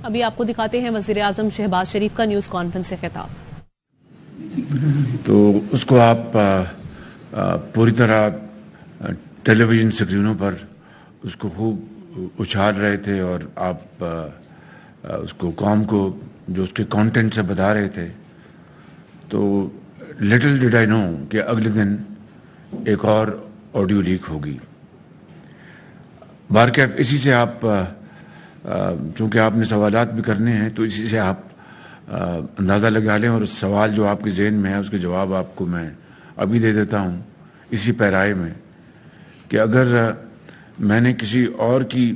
ابھی آپ کو دکھاتے ہیں وزیر اعظم شہباز شریف کا نیوز کانفرنس سے خطاب. تو اس کو آپ پوری طرح ٹیلی ویژن اسکرینوں پر اس کو خوب اچھال رہے تھے اور آپ اس کو قوم کو جو اس کے کانٹینٹ سے بتا رہے تھے. تو لٹل ڈیڈ آئی نو کہ اگلے دن ایک اور آڈیو لیک ہوگی. بارکیف اسی سے آپ چونکہ آپ نے سوالات بھی کرنے ہیں تو اسی سے آپ اندازہ لگا لیں، اور اس سوال جو آپ کے ذہن میں ہے اس کے جواب آپ کو میں ابھی دے دیتا ہوں اسی پیرائے میں، کہ اگر میں نے کسی اور کی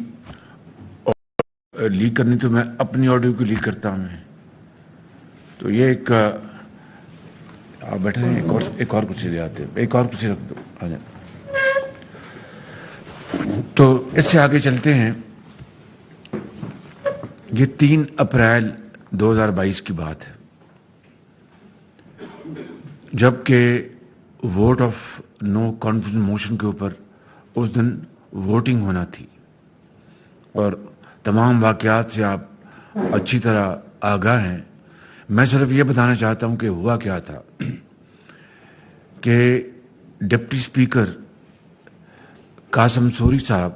لیک کرنی تو میں اپنی آڈیو کو لیک کرتا ہوں. تو یہ ایک آپ بیٹھے ہیں، ایک اور کرسی لے آتے ہیں، ایک اور کرسی رکھ دو، آ جائیں. تو اس سے آگے چلتے ہیں. یہ 3 اپریل 2022 کی بات ہے، جبکہ vote of no confidence motion کے اوپر اس دن ووٹنگ ہونا تھی، اور تمام واقعات سے آپ اچھی طرح آگاہ ہیں. میں صرف یہ بتانا چاہتا ہوں کہ ہوا کیا تھا کہ ڈپٹی اسپیکر قاسم سوری صاحب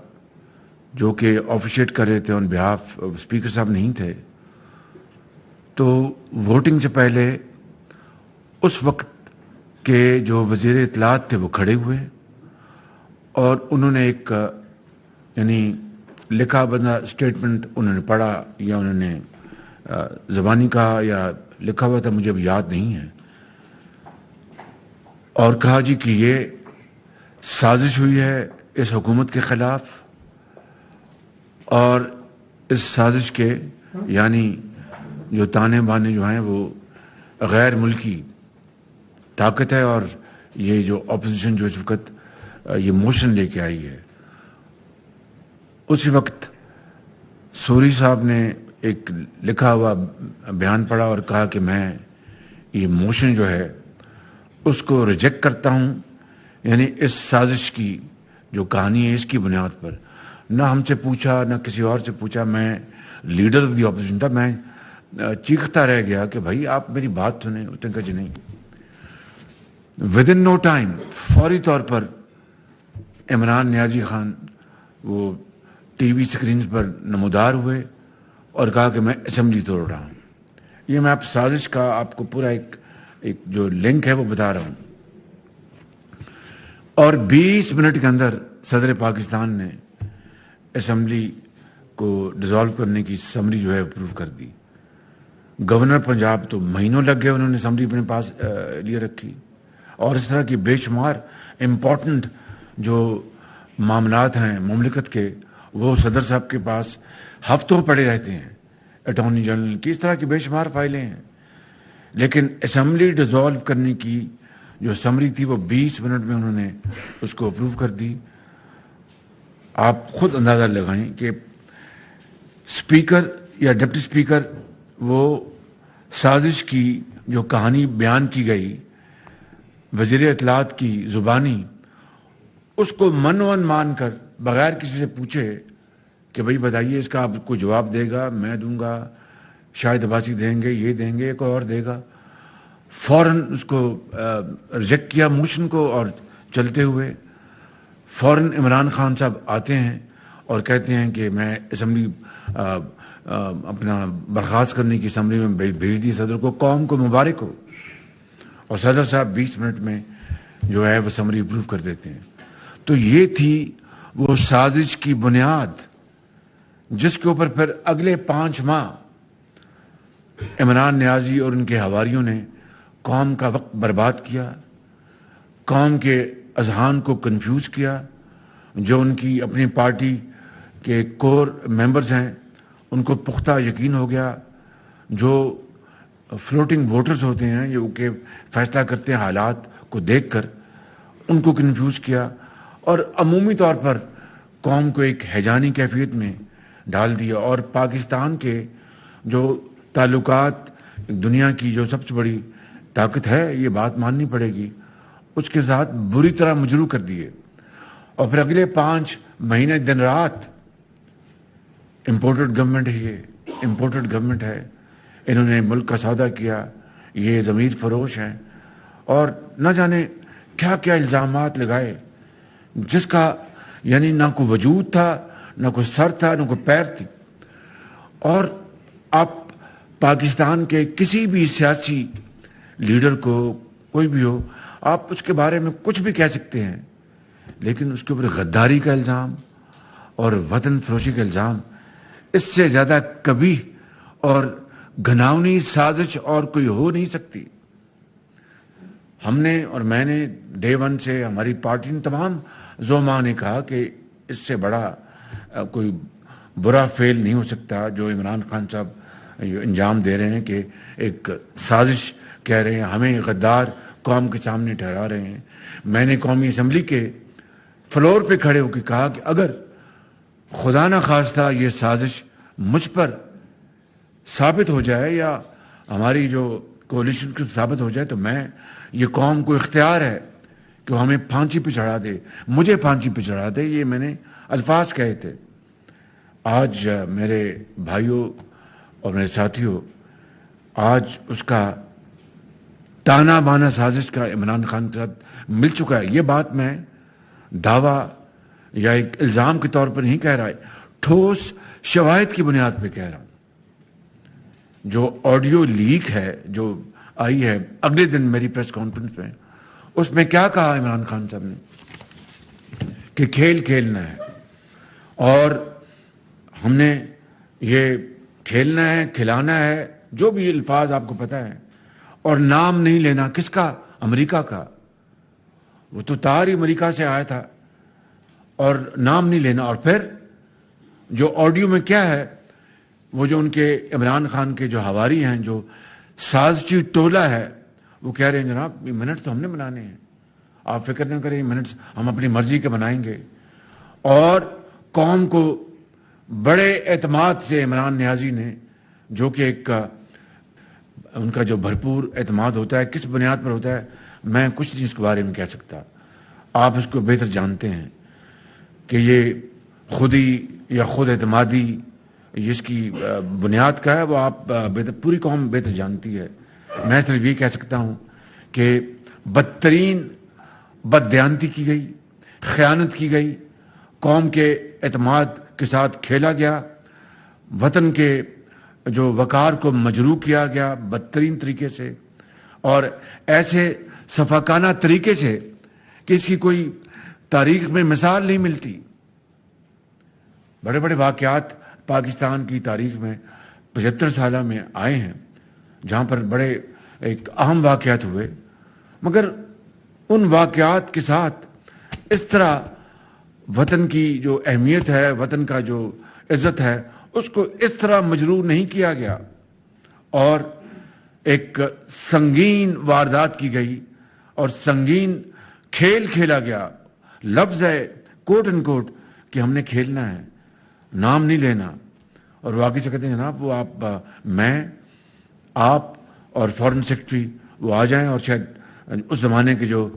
جو کہ آفیشیٹ کر رہے تھے آن بہاف اسپیکر صاحب نہیں تھے، تو ووٹنگ سے پہلے اس وقت کے جو وزیر اطلاعات تھے وہ کھڑے ہوئے اور انہوں نے ایک یعنی لکھا بندہ اسٹیٹمنٹ انہوں نے پڑھا، یا انہوں نے زبانی کہا یا لکھا ہوا تھا، مجھے اب یاد نہیں ہے، اور کہا جی کہ یہ سازش ہوئی ہے اس حکومت کے خلاف، اور اس سازش کے یعنی جو تانے بانے جو ہیں وہ غیر ملکی طاقت ہے، اور یہ جو اپوزیشن جو اس وقت یہ موشن لے کے آئی ہے. اسی وقت سوری صاحب نے ایک لکھا ہوا بیان پڑھا اور کہا کہ میں یہ موشن جو ہے اس کو ریجیکٹ کرتا ہوں، یعنی اس سازش کی جو کہانی ہے اس کی بنیاد پر. نہ ہم سے پوچھا نہ کسی اور سے پوچھا، میں لیڈر آف دی اپوزیشن تھا، میں چیختا رہ گیا کہ بھائی آپ میری بات سنیں. اس نے کہا جی نہیں. ود ان نو ٹائم فوری طور پر عمران نیازی خان وہ ٹی وی سکرینز پر نمودار ہوئے اور کہا کہ میں اسمبلی توڑ رہا ہوں. یہ میں آپ سازش کا آپ کو پورا ایک جو لنک ہے وہ بتا رہا ہوں. اور 20 منٹ کے اندر صدر پاکستان نے اسمبلی کو ڈیزالو کرنے کی سمری جو ہے اپروو کر دی. گورنر پنجاب تو مہینوں لگ گئے، انہوں نے اسمبلی اپنے پاس لیے رکھی، اور اس طرح کی بے شمار امپورٹنٹ جو معاملات ہیں مملکت کے وہ صدر صاحب کے پاس ہفتوں پڑے رہتے ہیں. اٹارنی جنرل کی اس طرح کی بے شمار فائلیں ہیں، لیکن اسمبلی ڈیزالو کرنے کی جو سمری تھی وہ 20 منٹ میں انہوں نے اس کو اپروو کر دی. آپ خود اندازہ لگائیں کہ اسپیکر یا ڈپٹی اسپیکر وہ سازش کی جو کہانی بیان کی گئی وزیر اطلاعات کی زبانی، اس کو من مان کر بغیر کسی سے پوچھے کہ بھائی بتائیے اس کا آپ کو جواب دے گا، میں دوں گا، شاہد عباسی دیں گے، یہ دیں گے، کوئی اور دے گا، فوراً اس کو ریجیکٹ کیا موشن کو. اور چلتے ہوئے فوراً عمران خان صاحب آتے ہیں اور کہتے ہیں کہ میں اسمبلی اپنا برخاست کرنے کی اسمبلی میں بھیج دی صدر کو، قوم کو مبارک ہو. اور صدر صاحب 20 منٹ میں جو ہے وہ سمری اپروو کر دیتے ہیں. تو یہ تھی وہ سازش کی بنیاد جس کے اوپر پھر اگلے 5 ماہ عمران نیازی اور ان کے حواریوں نے قوم کا وقت برباد کیا، قوم کے اذہان کو کنفیوز کیا. جو ان کی اپنی پارٹی کے کور ممبرز ہیں ان کو پختہ یقین ہو گیا، جو فلوٹنگ ووٹرز ہوتے ہیں جو کہ فیصلہ کرتے ہیں حالات کو دیکھ کر، ان کو کنفیوز کیا، اور عمومی طور پر قوم کو ایک ہیجانی کیفیت میں ڈال دیا. اور پاکستان کے جو تعلقات دنیا کی جو سب سے بڑی طاقت ہے، یہ بات ماننی پڑے گی، اس کے ساتھ بری طرح مجروح کر دیے. اور پھر اگلے 5 مہینے دن رات امپورٹڈ گورنمنٹ ہے یہ، امپورٹڈ گورنمنٹ ہے, انہوں نے ملک کا سودا کیا, یہ ضمیر فروش ہیں, اور نہ جانے کیا کیا الزامات لگائے جس کا یعنی نہ کوئی وجود تھا, نہ کوئی سر تھا, نہ کوئی پیر تھی. اور آپ پاکستان کے کسی بھی سیاسی لیڈر کو, کوئی بھی ہو, آپ اس کے بارے میں کچھ بھی کہہ سکتے ہیں, لیکن اس کے اوپر غداری کا الزام اور وطن فروشی کا الزام, اس سے زیادہ کبھی اور گھناؤنی سازش اور کوئی ہو نہیں سکتی. ہم نے اور میں نے ڈے ون سے, ہماری پارٹی نے, تمام زعماء نے کہا کہ اس سے بڑا کوئی برا فعل نہیں ہو سکتا جو عمران خان صاحب انجام دے رہے ہیں, کہ ایک سازش کہہ رہے ہیں, ہمیں غدار قوم کے سامنے ٹھہرا رہے ہیں. میں نے قومی اسمبلی کے فلور پہ کھڑے ہو کے کہا کہ اگر خدا نہ خواستہ یہ سازش مجھ پر ثابت ہو جائے یا ہماری جو کولیشن کو ثابت ہو جائے, تو میں, یہ قوم کو اختیار ہے کہ وہ ہمیں پھانسی پہ چڑھا دے, مجھے پھانسی پہ چڑھا دے. یہ میں نے الفاظ کہے تھے. آج میرے بھائیوں اور میرے ساتھیوں, آج اس کا تانا بانا سازش کا عمران خان کے ساتھ مل چکا ہے. یہ بات میں دعویٰ یا ایک الزام کے طور پر نہیں کہہ رہا ہے, ٹھوس شواہد کی بنیاد پہ کہہ رہا ہوں. جو آڈیو لیک ہے جو آئی ہے اگلے دن میری پریس کانفرنس میں, اس میں کیا کہا عمران خان صاحب نے کہ کھیل کھیلنا ہے, اور ہم نے یہ کھیلنا ہے, کھلانا ہے, جو بھی الفاظ آپ کو پتہ ہے, اور نام نہیں لینا. کس کا؟ امریکہ کا. وہ تو تار ہی امریکہ سے آیا تھا, اور نام نہیں لینا. اور پھر جو آڈیو میں کیا ہے, وہ جو ان کے عمران خان کے جو ہواری ہیں, جو سازشی ٹولہ ہے, وہ کہہ رہے ہیں جناب یہ منٹس تو ہم نے بنانے ہیں, آپ فکر نہ کریں, منٹس ہم اپنی مرضی کے بنائیں گے. اور قوم کو بڑے اعتماد سے عمران نیازی نے, جو کہ ایک ان کا جو بھرپور اعتماد ہوتا ہے, کس بنیاد پر ہوتا ہے میں کچھ نہیں اس کے بارے میں کہہ سکتا, آپ اس کو بہتر جانتے ہیں کہ یہ خودی یا خود اعتمادی جس کی بنیاد کا ہے, وہ آپ پوری قوم بہتر جانتی ہے. میں صرف یہ کہہ سکتا ہوں کہ بدترین بددیانتی کی گئی, خیانت کی گئی, قوم کے اعتماد کے ساتھ کھیلا گیا, وطن کے جو وقار کو مجروح کیا گیا بدترین طریقے سے, اور ایسے سفاکانہ طریقے سے کہ اس کی کوئی تاریخ میں مثال نہیں ملتی. بڑے بڑے واقعات پاکستان کی تاریخ میں 75 سالہ میں آئے ہیں جہاں پر بڑے ایک اہم واقعات ہوئے, مگر ان واقعات کے ساتھ اس طرح وطن کی جو اہمیت ہے, وطن کا جو عزت ہے, اس کو اس طرح مجروح نہیں کیا گیا, اور ایک سنگین واردات کی گئی اور سنگین کھیل کھیلا گیا. لفظ ہے کوٹ اینڈ کوٹ کہ ہم نے کھیلنا ہے, نام نہیں لینا. اور واقعی سے کہتے ہیں جناب وہ آپ, میں, آپ اور فارن سیکرٹری وہ آ جائیں, اور شاید اس زمانے کے جو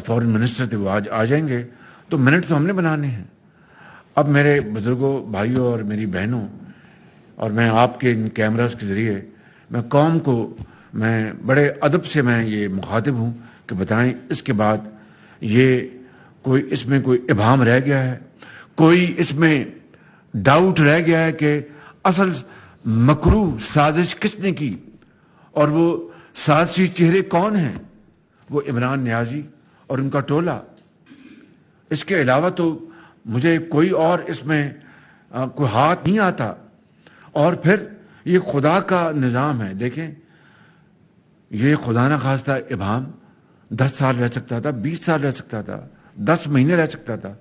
فارن منسٹر تھے وہ آ جائیں گے, تو منٹ تو ہم نے بنانے ہیں. اب میرے بزرگوں, بھائیوں اور میری بہنوں, اور میں آپ کے ان کیمراز کے ذریعے میں قوم کو, میں بڑے ادب سے میں یہ مخاطب ہوں کہ بتائیں اس کے بعد یہ کوئی اس میں کوئی ابہام رہ گیا ہے, کوئی اس میں ڈاؤٹ رہ گیا ہے کہ اصل مکروہ سازش کس نے کی, اور وہ سازشی چہرے کون ہیں؟ وہ عمران نیازی اور ان کا ٹولہ. اس کے علاوہ تو مجھے کوئی اور اس میں کوئی ہاتھ نہیں آتا. اور پھر یہ خدا کا نظام ہے. دیکھیں, یہ خدا نہ خواستہ ابہام 10 سال رہ سکتا تھا, 20 سال رہ سکتا تھا, 10 مہینے رہ سکتا تھا,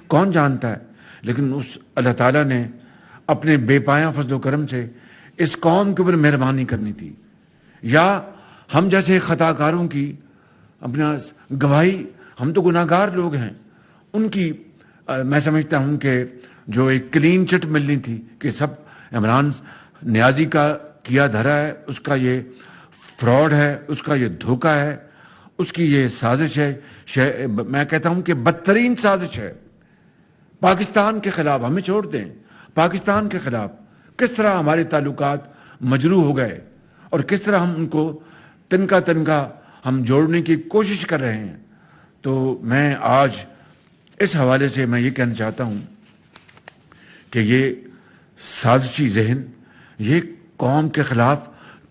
کون جانتا ہے. لیکن اس اللہ تعالیٰ نے اپنے بے پایاں فضل و کرم سے اس قوم کے اوپر مہربانی کرنی تھی, یا ہم جیسے خطا کاروں کی اپنا گواہی, ہم تو گناہ گار لوگ ہیں, ان کی میں سمجھتا ہوں کہ جو ایک کلین چٹ ملنی تھی کہ سب عمران نیازی کا کیا دھرا ہے, اس کا یہ فراڈ ہے, اس کا یہ دھوکہ ہے, اس کی یہ سازش ہے, میں کہتا ہوں کہ بدترین سازش ہے پاکستان کے خلاف. ہمیں چھوڑ دیں, پاکستان کے خلاف کس طرح ہمارے تعلقات مجروح ہو گئے اور کس طرح ہم ان کو تنکا تنکا ہم جوڑنے کی کوشش کر رہے ہیں. تو میں آج اس حوالے سے میں یہ کہنا چاہتا ہوں کہ یہ سازشی ذہن، یہ قوم کے خلاف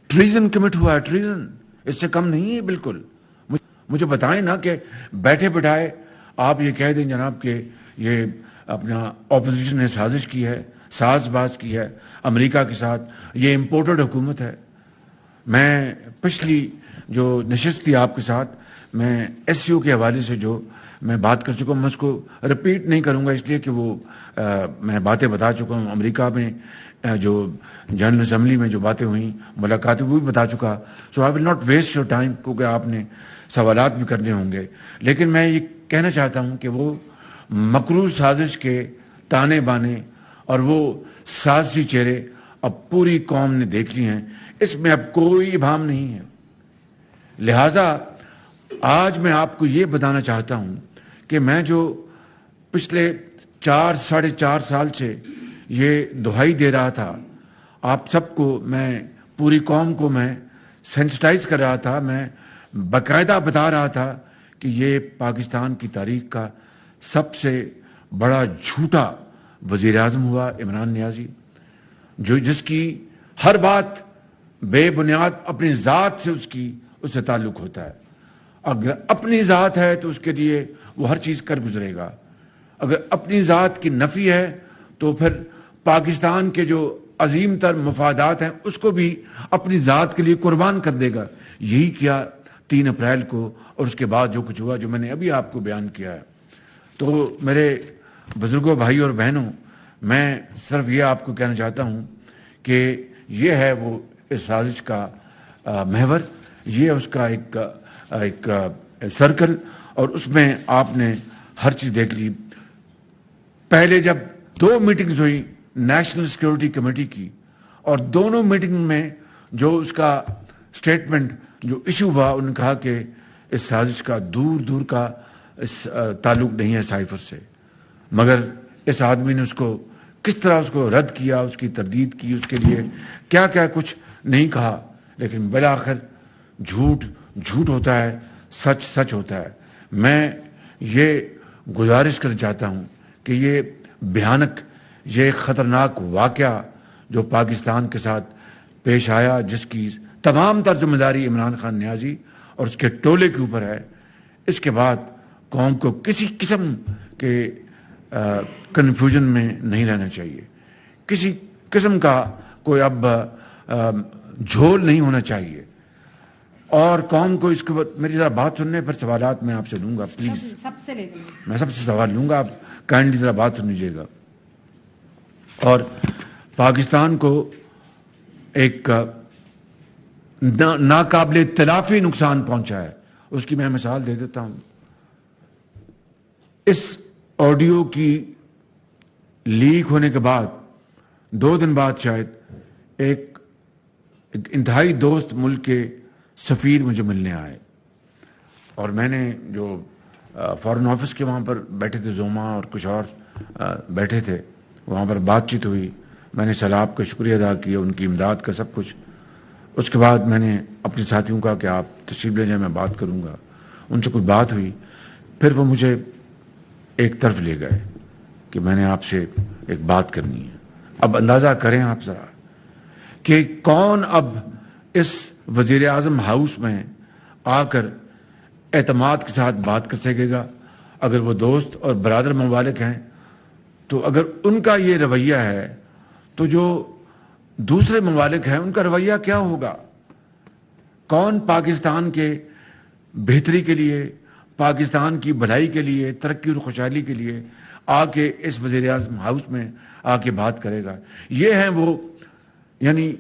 ٹریزن کمٹ ہوا ہے. ٹریزن اس سے کم نہیں ہے بالکل. مجھے بتائیں نا کہ بیٹھے بٹھائے آپ یہ کہہ دیں جناب کہ یہ اپنا اپوزیشن نے سازش کی ہے، ساز باز کی ہے امریکہ کے ساتھ، یہ امپورٹڈ حکومت ہے. میں پچھلی جو نشست تھی آپ کے ساتھ، میں ایس سی او کے حوالے سے جو میں بات کر چکا ہوں، میں اس کو رپیٹ نہیں کروں گا اس لیے کہ وہ میں باتیں بتا چکا ہوں. امریکہ میں جو جنرل اسمبلی میں جو باتیں ہوئیں، ملاقاتیں، وہ بھی بتا چکا. So I will not waste your time, کیونکہ آپ نے سوالات بھی کرنے ہوں گے. لیکن میں یہ کہنا چاہتا ہوں کہ وہ مکروہ سازش کے تانے بانے اور وہ سازشی چہرے اب پوری قوم نے دیکھ لی ہیں. اس میں اب کوئی ابہام نہیں ہے. لہٰذا آج میں آپ کو یہ بتانا چاہتا ہوں کہ میں جو پچھلے 4-4.5 سال سے یہ دہائی دے رہا تھا آپ سب کو، میں پوری قوم کو میں سینسٹائز کر رہا تھا، میں باقاعدہ بتا رہا تھا کہ یہ پاکستان کی تاریخ کا سب سے بڑا جھوٹا وزیر اعظم ہوا عمران نیازی، جس کی ہر بات بے بنیاد اپنی ذات سے اس سے تعلق ہوتا ہے. اگر اپنی ذات ہے تو اس کے لیے وہ ہر چیز کر گزرے گا. اگر اپنی ذات کی نفی ہے تو پھر پاکستان کے جو عظیم تر مفادات ہیں اس کو بھی اپنی ذات کے لیے قربان کر دے گا. یہی کیا 3 اپریل کو، اور اس کے بعد جو کچھ ہوا جو میں نے ابھی آپ کو بیان کیا ہے. تو میرے بزرگوں، بھائی اور بہنوں، میں صرف یہ آپ کو کہنا چاہتا ہوں کہ یہ ہے وہ اس سازش کا محور، یہ اس کا ایک سرکل، اور اس میں آپ نے ہر چیز دیکھ لی. پہلے جب 2 میٹنگز ہوئی نیشنل سیکیورٹی کمیٹی کی، اور دونوں میٹنگ میں جو اس کا سٹیٹمنٹ جو ایشو ہوا، انہوں نے کہا کہ اس سازش کا دور دور کا تعلق نہیں ہے سائفر سے. مگر اس آدمی نے اس کو کس طرح اس کو رد کیا، اس کی تردید کی، اس کے لیے کیا کیا کچھ نہیں کہا. لیکن بالآخر جھوٹ جھوٹ ہوتا ہے، سچ سچ ہوتا ہے. میں یہ گزارش کرنا چاہتا ہوں کہ یہ بھیانک، یہ خطرناک واقعہ جو پاکستان کے ساتھ پیش آیا، جس کی تمام تر ذمہ داری عمران خان نیازی اور اس کے ٹولے کے اوپر ہے، اس کے بعد قوم کو کسی قسم کے کنفیوژن میں نہیں رہنا چاہیے. کسی قسم کا کوئی اب جھول نہیں ہونا چاہیے. اور قوم کو اس کے بعد میری ذرا بات سننے پر سوالات میں آپ سے لوں گا پلیز. میں سب سے سوال لوں گا، آپ کائنڈلی ذرا بات سن لیجیے گا. اور پاکستان کو ایک ناقابل تلافی نقصان پہنچا ہے، اس کی میں مثال دے دیتا ہوں. اس آڈیو کی لیک ہونے کے بعد 2 دن بعد شاید ایک انتہائی دوست ملک کے سفیر مجھے ملنے آئے، اور میں نے جو فارن آفس کے وہاں پر بیٹھے تھے، زوما اور کچھ اور بیٹھے تھے، وہاں پر بات چیت ہوئی. میں نے سلام کا شکریہ ادا کیا، ان کی امداد کا سب کچھ. اس کے بعد میں نے اپنے ساتھیوں کا کہ آپ تشریف لے جائیں، میں بات کروں گا. ان سے کوئی بات ہوئی، پھر وہ مجھے ایک طرف لے گئے کہ میں نے آپ سے ایک بات کرنی ہے. اب اندازہ کریں آپ ذرا کہ کون اب اس وزیر اعظم ہاؤس میں آ کر اعتماد کے ساتھ بات کر سکے گا. اگر وہ دوست اور برادر ممالک ہیں تو اگر ان کا یہ رویہ ہے تو جو دوسرے ممالک ہیں ان کا رویہ کیا ہوگا؟ کون پاکستان کے بہتری کے لیے، پاکستان کی بھلائی کے لیے، ترقی اور خوشحالی کے لیے آ کے اس وزیر اعظم ہاؤس میں آ کے بات کرے گا؟ یہ ہیں وہ یعنی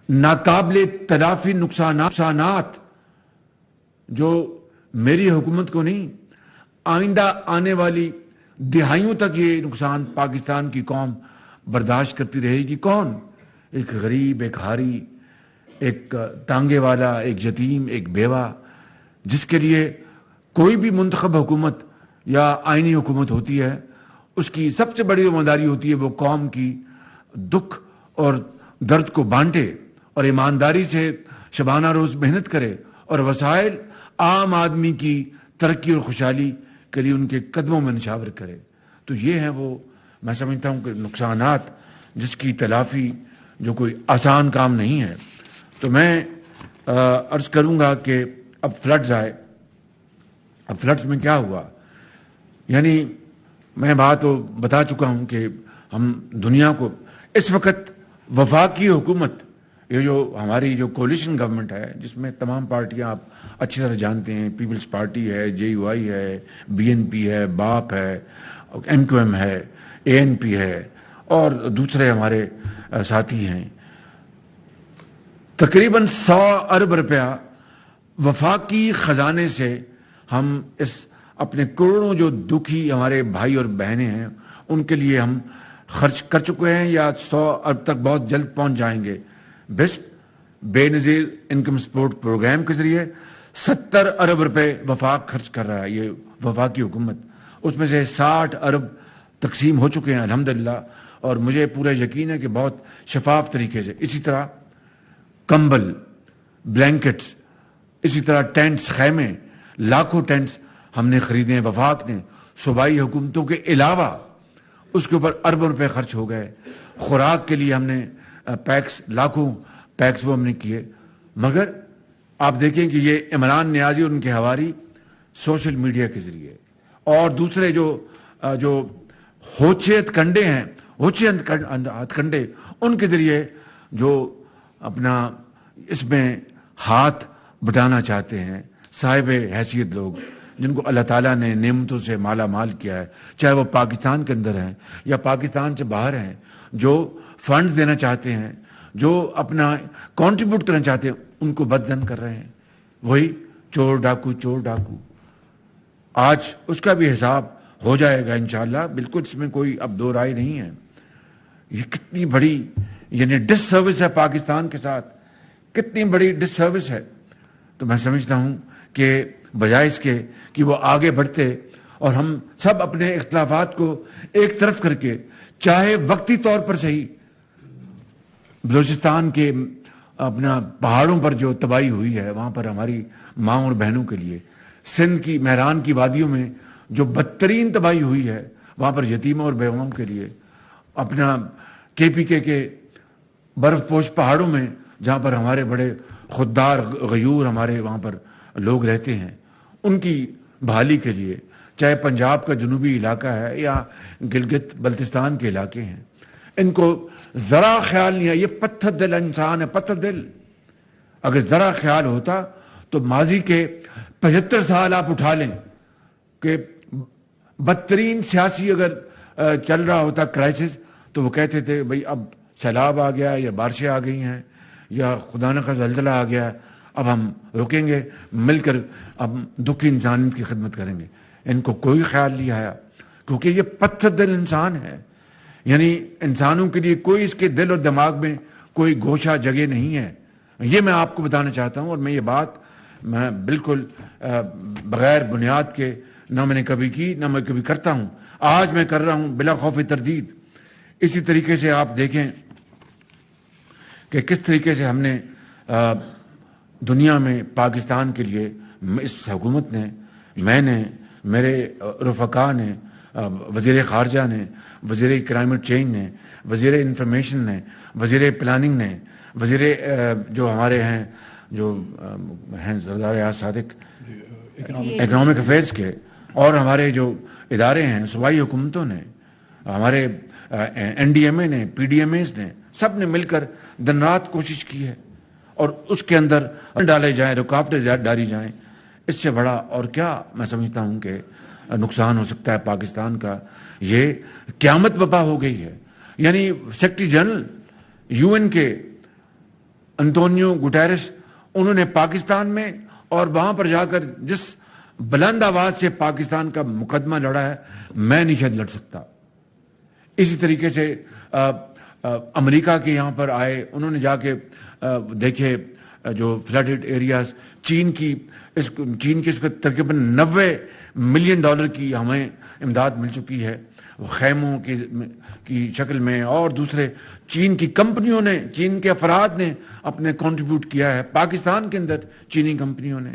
ناقابل تلافی نقصانات جو میری حکومت کو نہیں، آئندہ آنے والی دہائیوں تک یہ نقصان پاکستان کی قوم برداشت کرتی رہے گی. کون؟ ایک غریب، ایک ہاری، ایک تانگے والا، ایک یتیم، ایک بیوہ، جس کے لیے کوئی بھی منتخب حکومت یا آئینی حکومت ہوتی ہے، اس کی سب سے بڑی ذمہ داری ہوتی ہے وہ قوم کی دکھ اور درد کو بانٹے اور ایمانداری سے شبانہ روز محنت کرے اور وسائل عام آدمی کی ترقی اور خوشحالی کے لیے ان کے قدموں میں نچھاور کرے. تو یہ ہے وہ میں سمجھتا ہوں کہ نقصانات جس کی تلافی جو کوئی آسان کام نہیں ہے. تو میں عرض کروں گا کہ اب فلڈز آئے. اب فلڈز میں کیا ہوا؟ یعنی میں بات بتا چکا ہوں کہ ہم دنیا کو اس وقت وفاقی حکومت، یہ جو ہماری جو کولیشن گورنمنٹ ہے جس میں تمام پارٹیاں آپ اچھی طرح جانتے ہیں، پیپلز پارٹی ہے، JUI ہے، BNP ہے، باپ ہے، MQM ہے، ANP ہے اور دوسرے ہمارے ساتھی ہیں، تقریباً 100 ارب روپیہ وفاقی خزانے سے ہم اس اپنے کروڑوں جو دکھی ہمارے بھائی اور بہنیں ہیں ان کے لیے ہم خرچ کر چکے ہیں یا 100 ارب تک بہت جلد پہنچ جائیں گے. بے نظیر انکم سپورٹ پروگرام کے ذریعے 70 ارب روپے وفاق خرچ کر رہا ہے یہ وفاقی حکومت. اس میں سے 60 ارب تقسیم ہو چکے ہیں الحمدللہ، اور مجھے پورا یقین ہے کہ بہت شفاف طریقے سے. اسی طرح کمبل، بلینکٹس، اسی طرح ٹینٹس، خیمے، لاکھوں ٹینٹس ہم نے خریدے ہیں وفاق نے. صوبائی حکومتوں کے علاوہ اس کے اوپر اربوں روپے خرچ ہو گئے. خوراک کے لیے ہم نے پیکس، لاکھوں پیکس وہ ہم نے کیے. مگر آپ دیکھیں کہ یہ عمران نیازی اور ان کے حواری سوشل میڈیا کے ذریعے اور دوسرے جو ہوچے ہتھ کنڈے ان کے ذریعے جو اپنا اس میں ہاتھ بٹانا چاہتے ہیں، صاحب حیثیت لوگ جن کو اللہ تعالیٰ نے نعمتوں سے مالا مال کیا ہے، چاہے وہ پاکستان کے اندر ہیں یا پاکستان سے باہر ہیں، جو فنڈز دینا چاہتے ہیں، جو اپنا کنٹریبیوٹ کرنا چاہتے ہیں، ان کو بدزن کر رہے ہیں. وہی چور ڈاکو. آج اس کا بھی حساب ہو جائے گا انشاءاللہ، بالکل اس میں کوئی اب دو رائے نہیں ہے. یہ کتنی بڑی یعنی ڈس سروس ہے پاکستان کے ساتھ، کتنی بڑی ڈس سروس ہے. تو میں سمجھتا ہوں کہ بجائے اس کے کہ وہ آگے بڑھتے اور ہم سب اپنے اختلافات کو ایک طرف کر کے، چاہے وقتی طور پر صحیح، بلوچستان کے اپنا پہاڑوں پر جو تباہی ہوئی ہے وہاں پر ہماری ماں اور بہنوں کے لیے، سندھ کی مہران کی وادیوں میں جو بدترین تباہی ہوئی ہے وہاں پر یتیموں اور بیواؤں کے لیے، اپنا KPK کے برف پوش پہاڑوں میں جہاں پر ہمارے بڑے خوددار غیور ہمارے وہاں پر لوگ رہتے ہیں، ان کی بحالی کے لیے، چاہے پنجاب کا جنوبی علاقہ ہے یا گلگت بلتستان کے علاقے ہیں، ان کو ذرا خیال نہیں ہے. یہ پتھر دل انسان ہے، پتھر دل. اگر ذرا خیال ہوتا تو ماضی کے 75 سال آپ اٹھا لیں کہ بدترین سیاسی اگر چل رہا ہوتا کرائسس تو وہ کہتے تھے بھئی اب سیلاب آ گیا یا بارشیں آ گئی ہیں یا خدا نہ خواستہ زلزلہ آ گیا، اب ہم رکیں گے، مل کر اب دکھی انسانیت کی خدمت کریں گے. ان کو کوئی خیال نہیں آیا کیونکہ یہ پتھر دل انسان ہے. یعنی انسانوں کے لیے کوئی اس کے دل اور دماغ میں کوئی گوشہ جگہ نہیں ہے. یہ میں آپ کو بتانا چاہتا ہوں، اور میں یہ بات میں بالکل بغیر بنیاد کے نہ میں نے کبھی کی نہ میں کبھی کرتا ہوں. آج میں کر رہا ہوں بلا خوف تردید. اسی طریقے سے آپ دیکھیں کہ کس طریقے سے ہم نے دنیا میں پاکستان کے لیے اس حکومت نے، میں نے، میرے رفقا نے، وزیر خارجہ نے، وزیر کلائمیٹ چینج نے، وزیر انفارمیشن نے، وزیر پلاننگ نے، وزیر جو ہمارے ہیں جو ہیں سردار ریاض صادق اکنامک افیئرس کے، اور ہمارے جو ادارے ہیں صوبائی حکومتوں نے، ہمارے NDMA نے، PDMAs نے، سب نے مل کر دن رات کوشش کی ہے اور اس کے اندر ڈالے جائیں، رکاوٹیں ڈالی جائیں. اس سے بڑا اور کیا میں سمجھتا ہوں کہ نقصان ہو سکتا ہے پاکستان کا. یہ قیامت وبا ہو گئی ہے. یعنی سیکرٹری جنرل UN کے انطونیو گٹیرس، انہوں نے پاکستان میں اور وہاں پر جا کر جس بلند آواز سے پاکستان کا مقدمہ لڑا ہے، میں نہیں شاید لڑ سکتا. اسی طریقے سے امریکہ کے یہاں پر آئے، انہوں نے جا کے دیکھے جو فلڈڈ ایریاز، چین کی اس وقت تقریباً $90 ملین کی ہمیں امداد مل چکی ہے، خیموں کی شکل میں، اور دوسرے چین کی کمپنیوں نے، چین کے افراد نے اپنے کنٹریبیوٹ کیا ہے پاکستان کے اندر، چینی کمپنیوں نے۔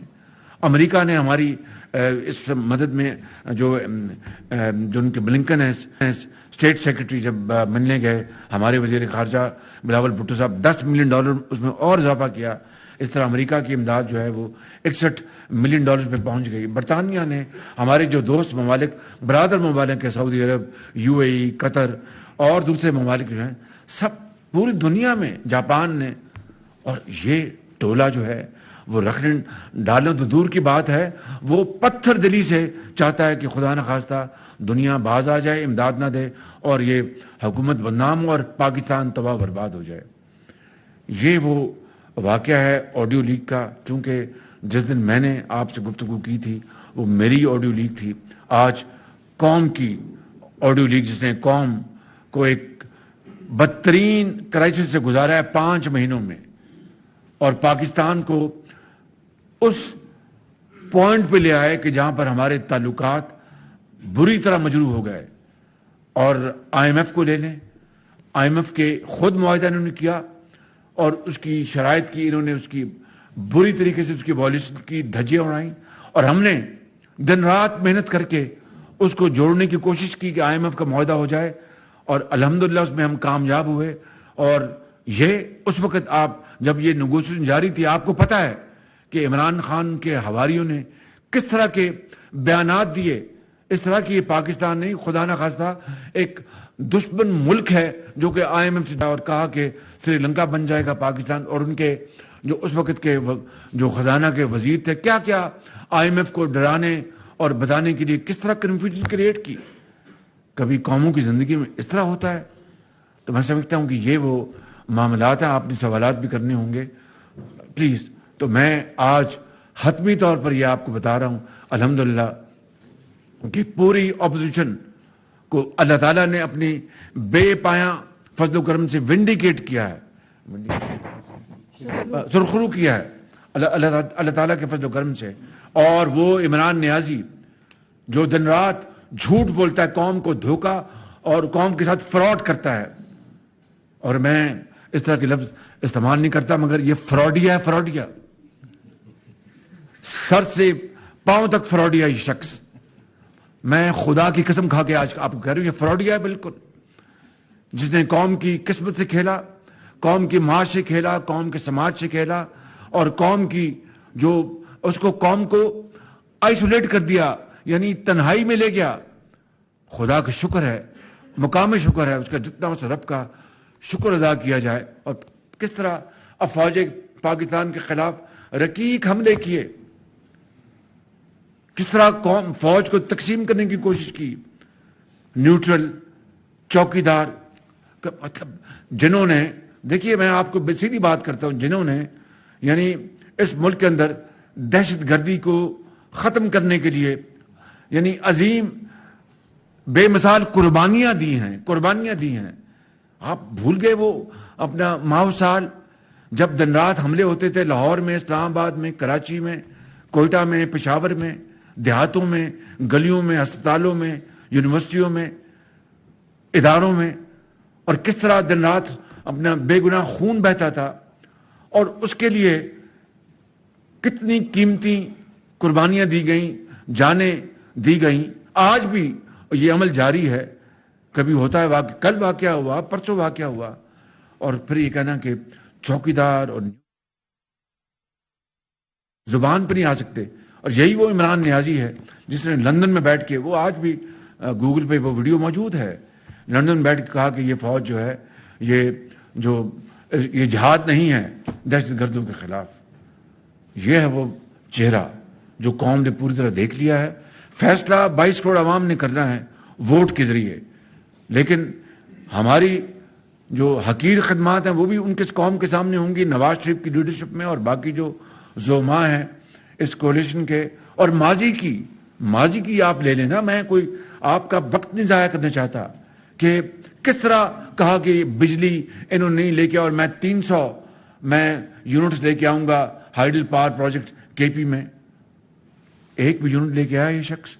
امریکہ نے ہماری اس مدد میں جو ان کے بلنکن ہے اسٹیٹ سیکرٹری جب ملنے گئے ہمارے وزیر خارجہ بلاول بھٹو صاحب، $10 ملین اس میں اور اضافہ کیا۔ اس طرح امریکہ کی امداد جو ہے وہ $61 ملین پہ پہنچ گئی۔ برطانیہ نے، ہمارے جو دوست ممالک، برادر ممالک ہیں، سعودی عرب، UAE، قطر اور دوسرے ممالک جو ہیں، سب پوری دنیا میں، جاپان نے، اور یہ ٹولہ جو ہے وہ رکھنے ڈالنا تو دور کی بات ہے، وہ پتھر دلی سے چاہتا ہے کہ خدا نخواستہ دنیا باز آ جائے، امداد نہ دے، اور یہ حکومت بدنام اور پاکستان تباہ برباد ہو جائے۔ یہ وہ واقعہ ہے آڈیو لیک کا۔ چونکہ جس دن میں نے آپ سے گفتگو کی تھی وہ میری آڈیو لیک تھی، آج قوم کی آڈیو لیک، جس نے قوم کو ایک بدترین کرائسس سے گزارا ہے 5 مہینوں میں، اور پاکستان کو اس پوائنٹ پہ لے آئے کہ جہاں پر ہمارے تعلقات بری طرح مجروح ہو گئے۔ اور IMF کو لے لیں، IMF کے خود معاہدہ انہوں نے کیا اور اس کی شرائط کی، انہوں نے اس کی بری طریقے سے اس کی وائلیشن کی دھجیاں اڑائیں، اور ہم نے دن رات محنت کر کے اس کو جوڑنے کی کوشش کی کہ IMF کا معاہدہ ہو جائے، اور الحمدللہ اس میں ہم کامیاب ہوئے۔ اور یہ اس وقت آپ جب یہ نیگوشیشن جاری تھی، آپ کو پتہ ہے کہ عمران خان کے حواریوں نے کس طرح کے بیانات دیے، اس طرح کی یہ پاکستان نہیں، خدا نہ خواستہ ایک دشمن ملک ہے جو کہ IMF سے، اور کہا کہ سری لنکا بن جائے گا پاکستان، اور ان کے جو اس وقت کے جو خزانہ کے وزیر تھے، کیا کیا IMF کو ڈرانے اور بتانے کے لیے کس طرح کنفیوژن کریٹ کی۔ کبھی قوموں کی زندگی میں اس طرح ہوتا ہے؟ تو میں سمجھتا ہوں کہ یہ وہ معاملات ہیں، آپ نے سوالات بھی کرنے ہوں گے پلیز۔ تو میں آج حتمی طور پر یہ آپ کو بتا رہا ہوں الحمدللہ کہ پوری اپوزیشن کو اللہ تعالیٰ نے اپنی بے پایاں فضل و کرم سے ونڈیکیٹ کیا ہے، سرخرو کیا ہے اللہ تعالیٰ کے فضل و کرم سے۔ اور وہ عمران نیازی جو دن رات جھوٹ بولتا ہے، قوم کو دھوکا اور قوم کے ساتھ فراڈ کرتا ہے، اور میں اس طرح کے لفظ استعمال نہیں کرتا، مگر یہ فراڈیا ہے، فراڈیا، سر سے پاؤں تک فراڈیا یہ شخص۔ میں خدا کی قسم کھا کے آج آپ کو کہہ رہا ہوں یہ فراڈیا ہے بالکل، جس نے قوم کی قسمت سے کھیلا، قوم کی معاش سے کھیلا، قوم کے سماج سے کھیلا، اور قوم کی جو اس کو قوم کو آئسولیٹ کر دیا، یعنی تنہائی میں لے گیا۔ خدا کا شکر ہے، مقام شکر ہے، اس کا جتنا اس رب کا شکر ادا کیا جائے۔ اور کس طرح افواج پاکستان کے خلاف رقیق حملے کیے، کس طرح قوم فوج کو تقسیم کرنے کی کوشش کی، نیوٹرل، چوکیدار، مطلب جنہوں نے، دیکھیے میں آپ کو سیدھی بات کرتا ہوں، جنہوں نے یعنی اس ملک کے اندر دہشت گردی کو ختم کرنے کے لیے یعنی عظیم بے مثال قربانیاں دی ہیں۔ آپ بھول گئے وہ اپنا ماہ سال جب دن رات حملے ہوتے تھے لاہور میں، اسلام آباد میں، کراچی میں، کوئٹہ میں، پشاور میں، دیہاتوں میں، گلیوں میں، ہسپتالوں میں، یونیورسٹیوں میں، اداروں میں، اور کس طرح دن رات اپنا بے گناہ خون بہتا تھا، اور اس کے لیے کتنی قیمتی قربانیاں دی گئیں، جانیں دی گئیں۔ آج بھی یہ عمل جاری ہے، کبھی ہوتا ہے واقعہ، کل واقعہ ہوا، پرسوں واقعہ ہوا، اور پھر یہ کہنا کہ چوکیدار اور زبان پہ نہیں آ سکتے۔ اور یہی وہ عمران نیازی ہے جس نے لندن میں بیٹھ کے، وہ آج بھی گوگل پہ وہ ویڈیو موجود ہے، لندن میں بیٹھ کے کہا کہ یہ فوج جو ہے یہ جہاد نہیں ہے دہشت گردوں کے خلاف۔ یہ ہے وہ چہرہ جو قوم نے پوری طرح دیکھ لیا ہے۔ فیصلہ 22 کروڑ عوام نے کرنا ہے ووٹ کے ذریعے، لیکن ہماری جو حقیر خدمات ہیں وہ بھی ان کے قوم کے سامنے ہوں گی، نواز شریف کی لیڈرشپ میں، اور باقی جو زعماء ہیں اس کولیشن کے، اور ماضی کی آپ لے لینا، میں کوئی آپ کا وقت نہیں ضائع کرنا چاہتا کہ کس طرح کہا کہ بجلی انہوں نے نہیں لے کے، اور میں 300 میں یونٹس لے کے آؤں گا ہائیڈل پاور پروجیکٹ KP میں. ایک بھی یونٹ لے کے آیا یہ شخص,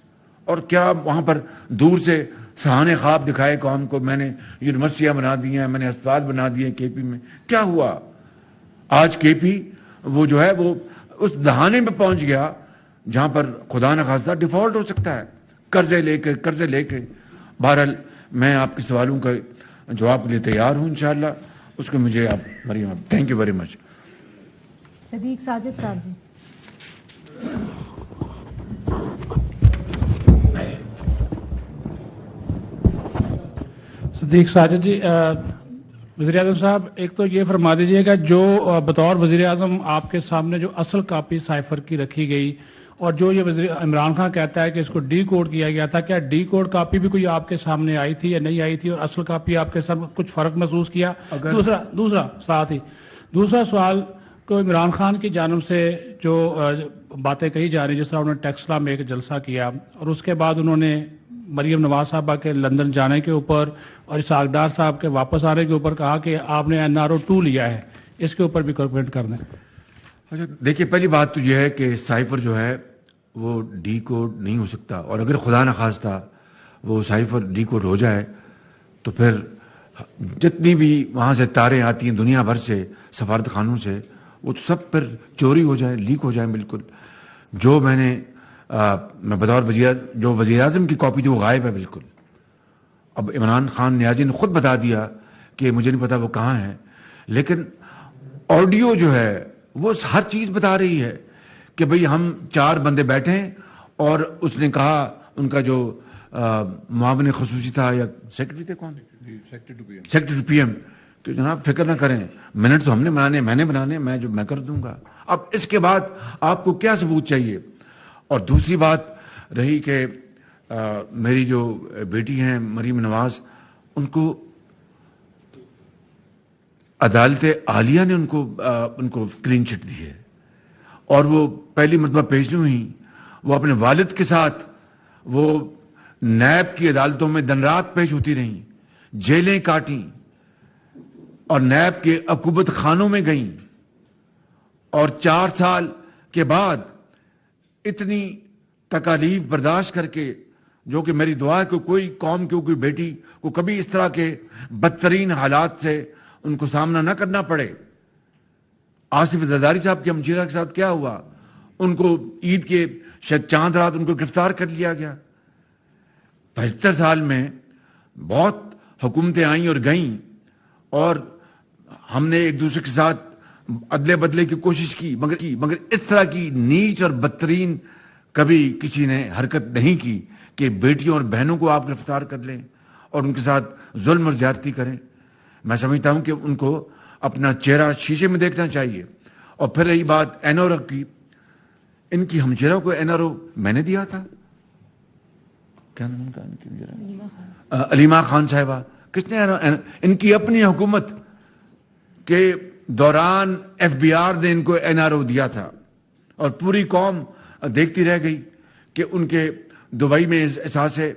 اور کیا وہاں پر دور سے سہانے خواب دکھائے قوم کو, میں نے یونیورسٹیاں بنا دی ہیں, میں نے اسپتال بنا دیے KP میں. کیا ہوا آج KP وہ جو ہے وہ اس دہانے میں پہنچ گیا جہاں پر خدا نخواستہ ڈیفالٹ ہو سکتا ہے قرضے لے کے. بہرحال میں آپ کے سوالوں کا جواب کے لیے تیار ہوں انشاءاللہ. اس کو مجھے آپ مریم آپ تھینک یو ویری مچ. صدیق ساجد صاحب جی. صدیق ساجد جی, وزیر اعظم صاحب ایک تو یہ فرما دیجئے گا جو بطور وزیر اعظم آپ کے سامنے جو اصل کاپی سائفر کی رکھی گئی اور جو یہ وزیر عمران خان کہتا ہے کہ اس کو ڈی کوڈ کیا گیا تھا, کیا ڈی کوڈ کاپی بھی کوئی آپ کے سامنے آئی تھی یا نہیں آئی تھی, اور اصل کاپی آپ کے سامنے کچھ فرق محسوس کیا؟ دوسرا سوال کو عمران خان کی جانب سے جو باتیں کہی جا رہی, جس طرح انہوں نے ٹیکسلا میں ایک جلسہ کیا اور اس کے بعد انہوں نے مریم نواز صاحبہ کے لندن جانے کے اوپر اور اسحاق ڈار صاحب کے واپس آنے کے اوپر کہا کہ آپ نے NRO 2 لیا ہے, اس کے اوپر بھی کمنٹ کر دیں. دیکھیے پہلی بات تو یہ ہے کہ سائفر جو ہے وہ ڈی کوڈ نہیں ہو سکتا, اور اگر خدا نخواستہ وہ سائفر ڈی کوڈ ہو جائے تو پھر جتنی بھی وہاں سے تاریں آتی ہیں دنیا بھر سے سفارت خانوں سے, وہ تو سب پھر چوری ہو جائیں, لیک ہو جائیں بالکل. جو میں بطور وزیر اعظم کی کاپی تھی وہ غائب ہے بالکل. اب عمران خان نیازی نے خود بتا دیا کہ مجھے نہیں پتا وہ کہاں ہے, لیکن آڈیو جو ہے وہ ہر چیز بتا رہی ہے کہ بھئی ہم 4 بندے بیٹھے ہیں, اور اس نے کہا ان کا جو معاون خصوصی تھا یا سیکرٹری تھے, کون سیکرٹری PM, کہ جناب فکر نہ کریں, منٹ تو ہم نے بنانے, میں نے بنانے, میں کر دوں گا. اب اس کے بعد آپ کو کیا ثبوت چاہیے؟ اور دوسری بات رہی کہ میری جو بیٹی ہیں مریم نواز, ان کو عدالت عالیہ نے ان کو کلین چٹ دی ہے, اور وہ پہلی مرتبہ پیش نہیں ہوئی. وہ اپنے والد کے ساتھ وہ نیب کی عدالتوں میں دن رات پیش ہوتی رہیں, جیلیں کاٹیں اور نیب کے عقوبت خانوں میں گئیں, اور 4 سال کے بعد اتنی تکالیف برداشت کر کے, جو کہ میری دعا ہے کہ کوئی قوم کی کوئی بیٹی کو کبھی اس طرح کے بدترین حالات سے ان کو سامنا نہ کرنا پڑے. آصف زرداری صاحب کے ہمشیرہ کے ساتھ کیا ہوا, ان کو عید کے شاید چاند رات ان کو گرفتار کر لیا گیا. 75 سال میں بہت حکومتیں آئیں اور گئیں, اور ہم نے ایک دوسرے کے ساتھ عدلے بدلے کی کوشش کی, مگر اس طرح کی نیچ اور بدترین کبھی کسی نے حرکت نہیں کی کہ بیٹیوں اور بہنوں کو آپ گرفتار کر لیں اور ان کے ساتھ ظلم اور زیادتی کریں. میں سمجھتا ہوں کہ ان کو اپنا چہرہ شیشے میں دیکھنا چاہیے. اور پھر رہی بات NRO کی, ان کی ہمشیرہ کو NRO میں نے دیا تھا, کیا نام کا, علیمہ خان صاحبہ. کس نے ان کی اپنی حکومت کے دوران FBR نے ان کو NRO دیا تھا, اور پوری قوم دیکھتی رہ گئی کہ ان کے دبئی میں اثاثے,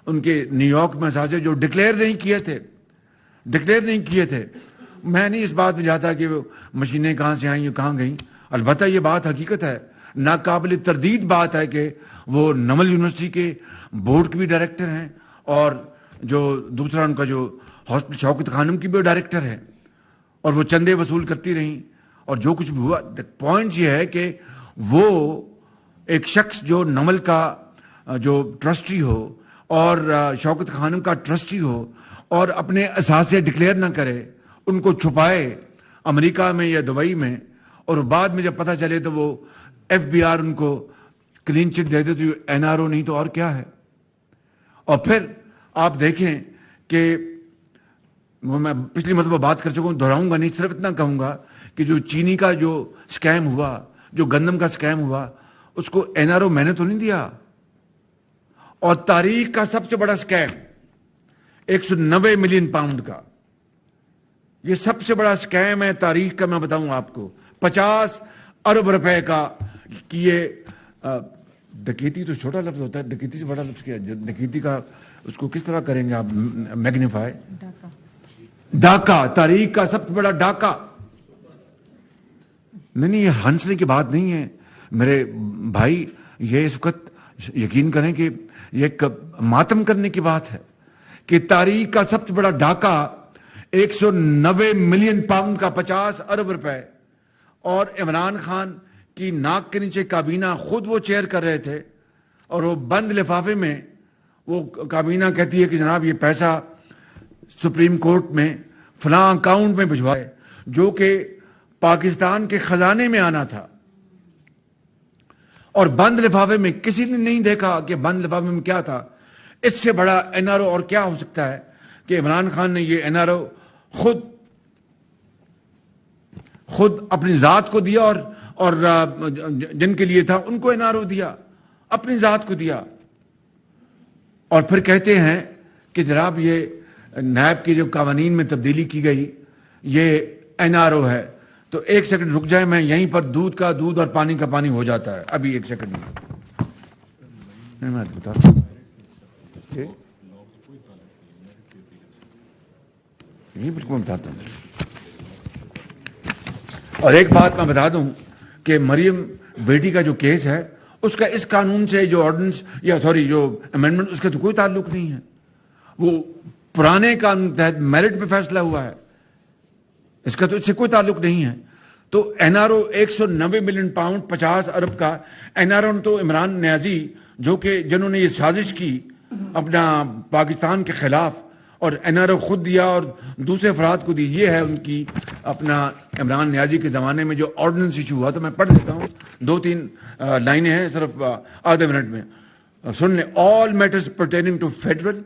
ان کے نیو یارک میں اثاثے جو ڈکلیئر نہیں کیے تھے. میں نہیں اس بات میں جاتا کہ وہ مشینیں کہاں سے آئیں کہاں گئیں. البتہ یہ بات حقیقت ہے, ناقابل تردید بات ہے کہ وہ نمل یونیورسٹی کے بورڈ کے بھی ڈائریکٹر ہیں, اور جو دوسرا ان کا جو ہاسپٹل شوکت خانم کی بھی ڈائریکٹر ہے, اور وہ چندے وصول کرتی رہیں. اور جو کچھ بھی ہوا, پوائنٹ یہ ہے کہ وہ ایک شخص جو نمل کا جو ٹرسٹی ہو اور شوکت خانم کا ٹرسٹی ہو, اور اپنے اثاثے ڈکلیئر نہ کرے, ان کو چھپائے امریکہ میں یا دبئی میں, اور بعد میں جب پتہ چلے تو وہ FBR ان کو کلین چٹ دے دے تو NRO نہیں تو اور کیا ہے. اور پھر آپ دیکھیں کہ میں پچھلی مرتبہ بات کر چکا ہوں, دہراؤں گا نہیں, صرف اتنا کہوں گا کہ جو چینی کا جو سکیم ہوا, جو گندم کا سکیم ہوا, اس کو NRO میں نے تو نہیں دیا. اور تاریخ کا سب سے بڑا سکیم 190 ملین پاؤنڈ کا, یہ سب سے بڑا سکیم ہے تاریخ کا. میں بتاؤں آپ کو 50 ارب روپے کا, کہ یہ ڈکیتی تو چھوٹا لفظ ہوتا ہے, ڈکیتی سے بڑا لفظ کیا, ڈکیتی کا اس کو کس طرح کریں گے آپ میگنیفائی, ڈاکہ, تاریخ کا سب سے بڑا ڈاکہ. نہیں یہ ہنسنے کی بات نہیں ہے میرے بھائی, یہ اس وقت یقین کریں کہ یہ ایک ماتم کرنے کی بات ہے کہ تاریخ کا سب سے بڑا ڈاکہ 190 ملین پاؤنڈ کا 50 ارب روپے, اور عمران خان کی ناک کے نیچے کابینہ خود وہ چیئر کر رہے تھے, اور وہ بند لفافے میں وہ کابینہ کہتی ہے کہ جناب یہ پیسہ سپریم کورٹ میں فلاں اکاؤنٹ میں بھجوائے, جو کہ پاکستان کے خزانے میں آنا تھا, اور بند لفافے میں کسی نے نہیں دیکھا کہ بند لفافے میں کیا تھا. اس سے بڑا این آر او اور کیا ہو سکتا ہے کہ عمران خان نے یہ این آر او خود اپنی ذات کو دیا, اور جن کے لیے تھا ان کو این آر او دیا, اپنی ذات کو دیا, اور پھر کہتے ہیں کہ جناب یہ نیب کی جو قوانین میں تبدیلی کی گئی یہ این آر او ہے. تو ایک سیکنڈ رک جائے, میں یہیں پر دودھ کا دودھ اور پانی کا پانی ہو جاتا ہے. ابھی ایک سیکنڈ میں بتاتا ہوں, یہ بالکل میں بتاتا ہوں. اور ایک بات میں بتا دوں کہ مریم بیٹی کا جو کیس ہے اس کا اس قانون سے جو آرڈیننس یا جو امینڈمنٹ اس کا تو کوئی تعلق نہیں ہے. وہ پرانے قانون تحت میرٹ پہ فیصلہ ہوا ہے, اس کا تو اس سے کوئی تعلق نہیں ہے. تو N R O 190 million pound 50 ارب کا این آر او تو عمران نیازی جو کہ جنہوں نے یہ سازش کی اپنا پاکستان کے خلاف, اور این آر او خود دیا اور دوسرے افراد کو دی. یہ ہے ان کی اپنا عمران نیازی کے زمانے میں جو آرڈیننس ایشو ہوا. تو میں پڑھ دیتا ہوں, 2-3 لائنیں ہیں صرف آدھے منٹ میں, سن لیں. All matters pertaining to federal,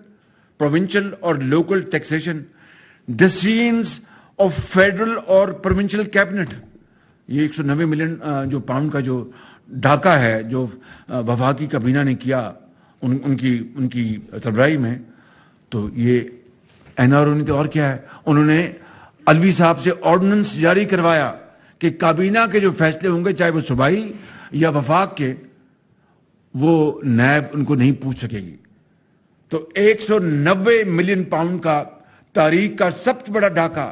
provincial اور local taxation, decisions of federal اور پروونشل کیبنٹ. یہ 190 ملین جو پاؤنڈ کا جو ڈاکہ ہے جو وفاقی کابینہ نے کیا ان کی سربراہی میں, تو یہ این آر او نے تو اور کیا ہے, انہوں نے الوی صاحب سے آرڈیننس جاری کروایا کہ کابینہ کے جو فیصلے ہوں گے چاہے وہ صوبائی یا وفاق کے, وہ نیب ان کو نہیں پوچھ سکے گی. تو 190 ملین پاؤنڈ کا تاریخ کا سب سے بڑا ڈاکہ.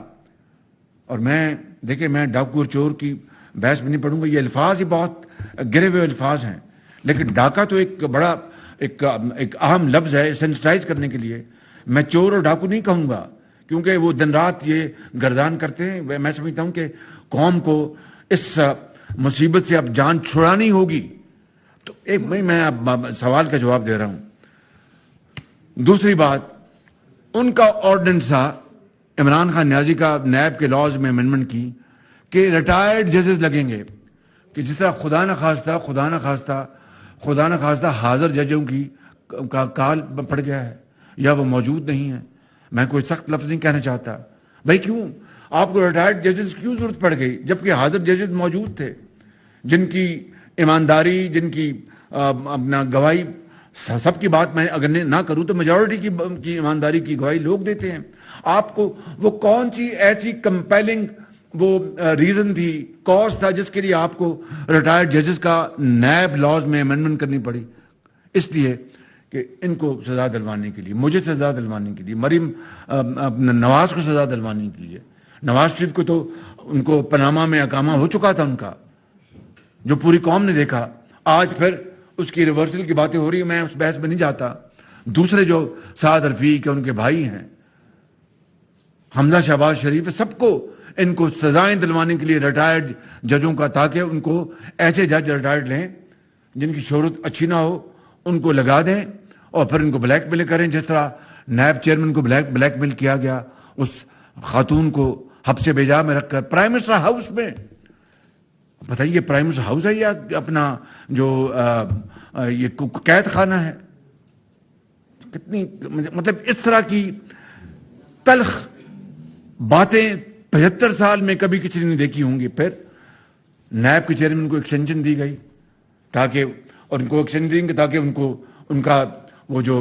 اور میں دیکھیں, میں ڈاکو اور چور کی بحث میں نہیں پڑھوں گا, یہ الفاظ ہی بہت گرے ہوئے الفاظ ہیں, لیکن ڈاکہ تو ایک بڑا ایک اہم لفظ ہے سینسٹائز کرنے کے لیے. میں چور اور ڈاکو نہیں کہوں گا کیونکہ وہ دن رات یہ گردان کرتے ہیں. میں سمجھتا ہوں کہ قوم کو اس مصیبت سے اب جان چھڑانی ہوگی. تو ایک میں اب سوال کا جواب دے رہا ہوں. دوسری بات, ان کا آرڈیننس تھا عمران خان نیازی کا نیب کے لاز میں امینڈمنٹ کی کہ ریٹائرڈ ججز لگیں گے, کہ جس طرح خدا نہ خواستہ حاضر ججوں کی کا کال پڑ گیا ہے یا وہ موجود نہیں ہے. میں کوئی سخت لفظ نہیں کہنا چاہتا, بھائی کیوں آپ کو ریٹائرڈ ججز کیوں ضرورت پڑ گئی جبکہ حاضر ججز موجود تھے, جن کی ایمانداری, جن کی اپنا گواہی, سب کی بات میں اگر نہ کروں تو میجورٹی کی ایمانداری کی گواہی لوگ دیتے ہیں. آپ کو وہ کون سی ایسی کمپیلنگ وہ ریزن تھی, کاز تھا جس کے لیے آپ کو ریٹائرڈ ججز کا نیب لاز میں امینڈمنٹ کرنی پڑی؟ اس لیے کہ ان کو سزا دلوانے کے لیے, مجھے سزا دلوانے کے لیے, مریم نواز کو سزا دلوانے کے لیے. نواز شریف کو تو ان کو پاناما میں اقامہ ہو چکا تھا ان کا, جو پوری قوم نے دیکھا. آج پھر اس کی ریورسل کی باتیں ہو رہی ہیں, میں اس بحث میں نہیں جاتا. دوسرے جو سعد رفیق کے ان کے بھائی ہیں, حمزہ شہباز شریف, سب کو ان کو سزائیں دلوانے کے لیے ریٹائرڈ ججوں کا, تاکہ ان کو ایسے جج ریٹائرڈ لیں جن کی شہرت اچھی نہ ہو, ان کو لگا دیں اور پھر ان کو بلیک میل کریں, جس طرح نیب چیئرمین کو بلیک میل کیا گیا, اس خاتون کو حبس بیجا میں رکھ کر پرائم منسٹر ہاؤس میں. بتائیے پرائم منسٹر ہاؤس ہے یا اپنا جو یہ قید خانہ ہے؟ کتنی مطلب اس طرح کی تلخ باتیں 75 سال میں کبھی کسی نے نہیں دیکھی ہوں گی. پھر نیب کے چیئرمین کو ایکسٹینشن دی گئی تاکہ, اور ان کو ایکسٹینشن دیں گے تاکہ ان کو ان کا وہ جو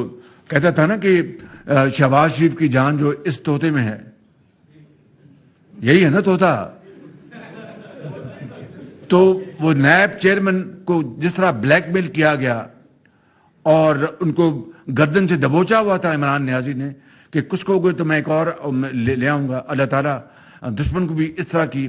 کہتا تھا نا کہ شہباز شریف کی جان جو اس طوطے میں ہے, یہی ہے نا طوطا, تو وہ نیب چیئرمین کو جس طرح بلیک میل کیا گیا اور ان کو گردن سے دبوچا ہوا تھا عمران نیازی نے کہ کچھ کو گئے تو میں ایک اور لے آؤں گا. اللہ تعالیٰ دشمن کو بھی اس طرح کی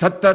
70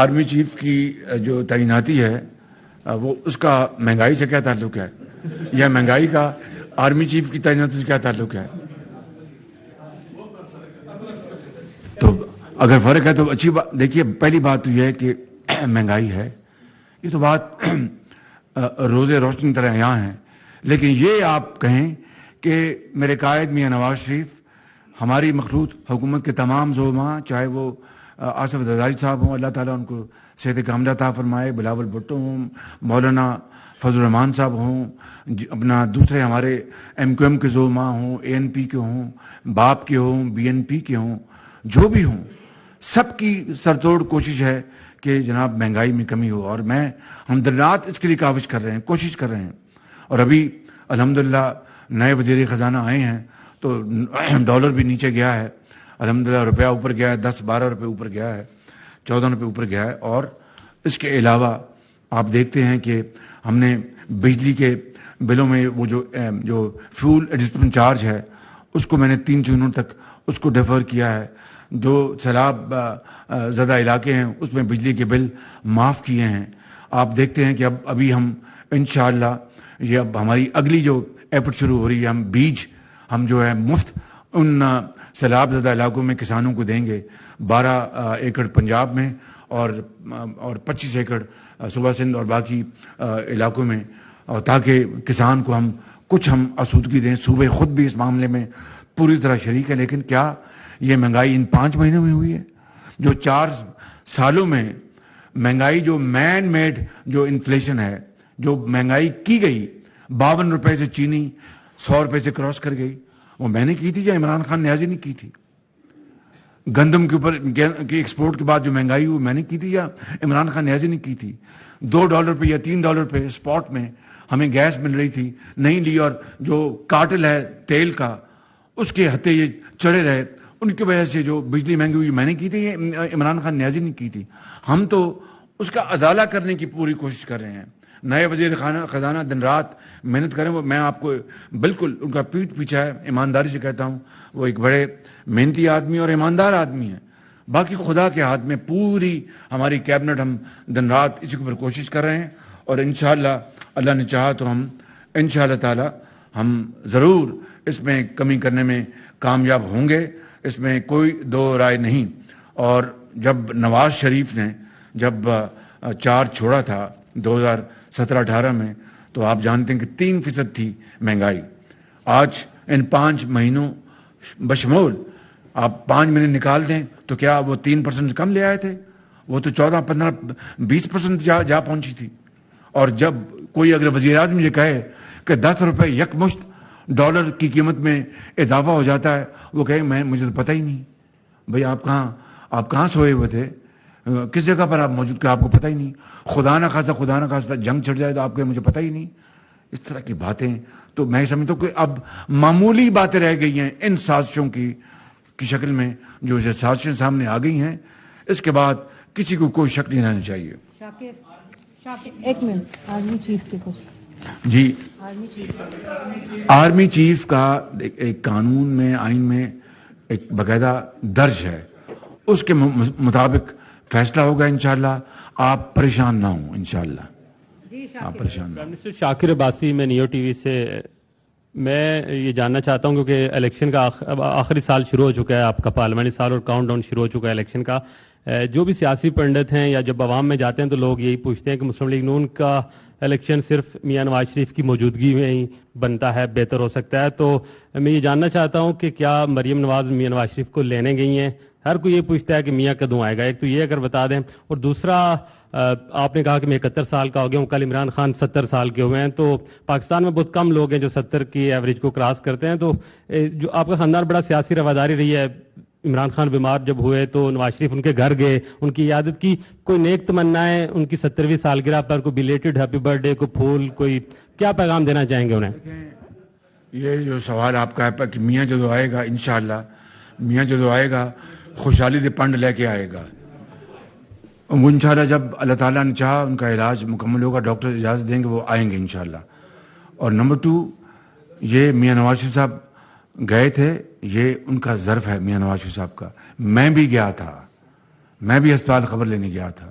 آرمی چیف کی جو تعیناتی ہے وہ اس کا مہنگائی سے کیا تعلق ہے، یا مہنگائی کا آرمی چیف کی تعیناتی سے کیا تعلق ہے؟ تو اگر فرق ہے تو اچھی بات. دیکھیے پہلی بات تو یہ ہے کہ مہنگائی ہے، یہ تو بات روزے روشنی کی طرح یہاں ہے. لیکن یہ آپ کہیں کہ میرے قائد میاں نواز شریف ہماری مخلوط حکومت کے تمام زعماء، چاہے وہ آصف زرداری صاحب ہوں، اللہ تعالیٰ ان کو صحت کاملہ عطا فرمائے، بلاول بھٹو ہوں، مولانا فضل الرحمان صاحب ہوں، اپنا دوسرے ہمارے ایم کیو ایم کے زعماء ہوں، اے این پی کے ہوں، باپ کے ہوں، بی این پی کے ہوں، جو بھی ہوں، سب کی سرتوڑ کوشش ہے کہ جناب مہنگائی میں کمی ہو. اور ہم دن رات اس کے لیے کاوش کر رہے ہیں، کوشش کر رہے ہیں. اور ابھی الحمدللہ نئے وزیر خزانہ آئے ہیں تو ڈالر بھی نیچے گیا ہے، الحمدللہ روپیہ اوپر گیا ہے، 10-12 روپے اوپر گیا ہے، 14 روپے اوپر گیا ہے. اور اس کے علاوہ آپ دیکھتے ہیں کہ ہم نے بجلی کے بلوں میں وہ جو فیول ایڈجسٹمنٹ چارج ہے اس کو میں نے 3 جون تک اس کو ڈیفر کیا ہے. جو سیلاب زدہ علاقے ہیں اس میں بجلی کے بل معاف کیے ہیں. آپ دیکھتے ہیں کہ ابھی ہم انشاءاللہ یہ اب ہماری اگلی جو ایفٹ شروع ہو رہی ہے، ہم جو ہے مفت ان سیلاب زدہ علاقوں میں کسانوں کو دیں گے. 12 ایکڑ پنجاب میں اور 25 ایکڑ صوبہ سندھ اور باقی علاقوں میں، اور تاکہ کسان کو ہم کچھ آسودگی دیں. صوبے خود بھی اس معاملے میں پوری طرح شریک ہے. لیکن کیا یہ مہنگائی ان 5 مہینوں میں ہوئی ہے؟ جو 4 سالوں میں مہنگائی، جو مین میڈ جو انفلیشن ہے، جو مہنگائی کی گئی، 52 روپے سے چینی 100 روپے سے کراس کر گئی، وہ میں نے کی تھی یا عمران خان نیازی نے کی تھی؟ گندم کے اوپر کی ایکسپورٹ کے بعد جو مہنگائی ہوئی، میں نے کی تھی یا عمران خان نیازی نے کی تھی؟ $2 پہ یا $3 پہ اسپاٹ میں ہمیں گیس مل رہی تھی، نہیں لی. اور جو کارٹل ہے تیل کا، اس کے ہتے یہ چڑھے رہے، ان کی وجہ سے جو بجلی مہنگی ہوئی، میں نے کی تھی، عمران خان نیازی نے کی تھی. ہم تو اس کا ازالہ کرنے کی پوری کوشش کر رہے ہیں. نئے وزیر خزانہ دن رات محنت کریں. میں آپ کو بالکل ان کا پیٹ پیچھا ہے، ایمانداری سے کہتا ہوں، وہ ایک بڑے محنتی آدمی اور ایماندار آدمی ہیں. باقی خدا کے ہاتھ میں پوری ہماری کیبنٹ، ہم دن رات اسی کے اوپر کوشش کر رہے ہیں. اور انشاءاللہ اللہ نے چاہا تو ہم انشاءاللہ تعالی ہم ضرور اس میں کمی کرنے میں کامیاب ہوں گے، اس میں کوئی دو رائے نہیں. اور جب نواز شریف نے جب چارج چھوڑا تھا 2017-18 میں، تو آپ جانتے ہیں کہ 3% تھی مہنگائی. آج ان 5 مہینوں بشمول آپ 5 مہینے نکال دیں تو کیا وہ 3% کم لے آئے تھے؟ وہ تو 14-15-20% جا پہنچی تھی. اور جب کوئی اگر وزیر اعظم یہ کہے کہ 10 روپے یکمشت ڈالر کی قیمت میں اضافہ ہو جاتا ہے، وہ کہے مجھے تو پتہ ہی نہیں. بھئی آپ کہاں سوئے ہوئے تھے؟ کس جگہ پر آپ موجود تھے؟ آپ کو پتہ ہی نہیں. خدا نہ خواستہ جنگ چھڑ جائے تو آپ کہے مجھے پتہ ہی نہیں. اس طرح کی باتیں تو میں سمجھتا ہوں کہ اب معمولی باتیں رہ گئی ہیں ان سازشوں کی شکل میں. جو سازشیں سامنے آ گئی ہیں، اس کے بعد کسی کو کوئی شک نہیں رہنا چاہیے. شاکر ایک منٹ، آرمی چیف کے پاس. جی، آرمی چیف کا ایک قانون میں، آئین میں ایک باقاعدہ درج ہے، اس کے مطابق فیصلہ ہوگا انشاءاللہ. آپ پریشان نہ ہوں انشاءاللہ. جی آپ پریشان نہ ہوں. مسٹر شاکر عباسی، میں نیو ٹی وی سے میں یہ جاننا چاہتا ہوں کیونکہ الیکشن کا آخری سال شروع ہو چکا ہے، آپ کا پارلیمانی سال، اور کاؤنٹ ڈاؤن شروع ہو چکا ہے الیکشن کا. جو بھی سیاسی پنڈت ہیں یا جب عوام میں جاتے ہیں تو لوگ یہی پوچھتے ہیں کہ مسلم لیگ نون کا الیکشن صرف میاں نواز شریف کی موجودگی میں ہی بنتا ہے، بہتر ہو سکتا ہے. تو میں یہ جاننا چاہتا ہوں کہ کیا مریم نواز میاں نواز شریف کو لینے گئی ہیں؟ ہر کوئی یہ پوچھتا ہے کہ میاں کدوں آئے گا. ایک تو یہ اگر بتا دیں. اور دوسرا، آپ نے کہا کہ میں 71 سال کا ہو گیا ہوں، کل عمران خان 70 سال کے ہوئے ہیں. تو پاکستان میں بہت کم لوگ ہیں جو 70 کی ایوریج کو کراس کرتے ہیں. تو جو آپ کا خاندان بڑا سیاسی رواداری رہی ہے، عمران خان بیمار جب ہوئے تو نواز شریف ان کے گھر گئے، ان کی عیادت کی. کوئی نیک تمنائیں ان کی 70ویں سالگرہ پر، کوئی بیلیٹڈ ہیپی برتھ ڈے، کوئی پھول، کوئی کیا پیغام دینا چاہیں گے انہیں؟ یہ جو سوال آپ کا ہے کہ میاں جدو آئے گا، انشاءاللہ میاں جدو آئے گا خوشحالی دے پنڈ لے کے آئے گا. وہ انشاءاللہ جب اللہ تعالیٰ نے چاہا ان کا علاج مکمل ہوگا، ڈاکٹر اجازت دیں گے، وہ آئیں گے انشاءاللہ. اور نمبر 2، یہ میاں نواز شریف صاحب گئے تھے، یہ ان کا ظرف ہے میاں نواز شریف صاحب کا. میں بھی گیا تھا، میں بھی ہسپتال خبر لینے گیا تھا.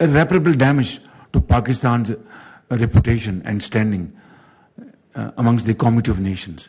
irreparable damage to Pakistan's reputation and standing amongst the Committee of Nations.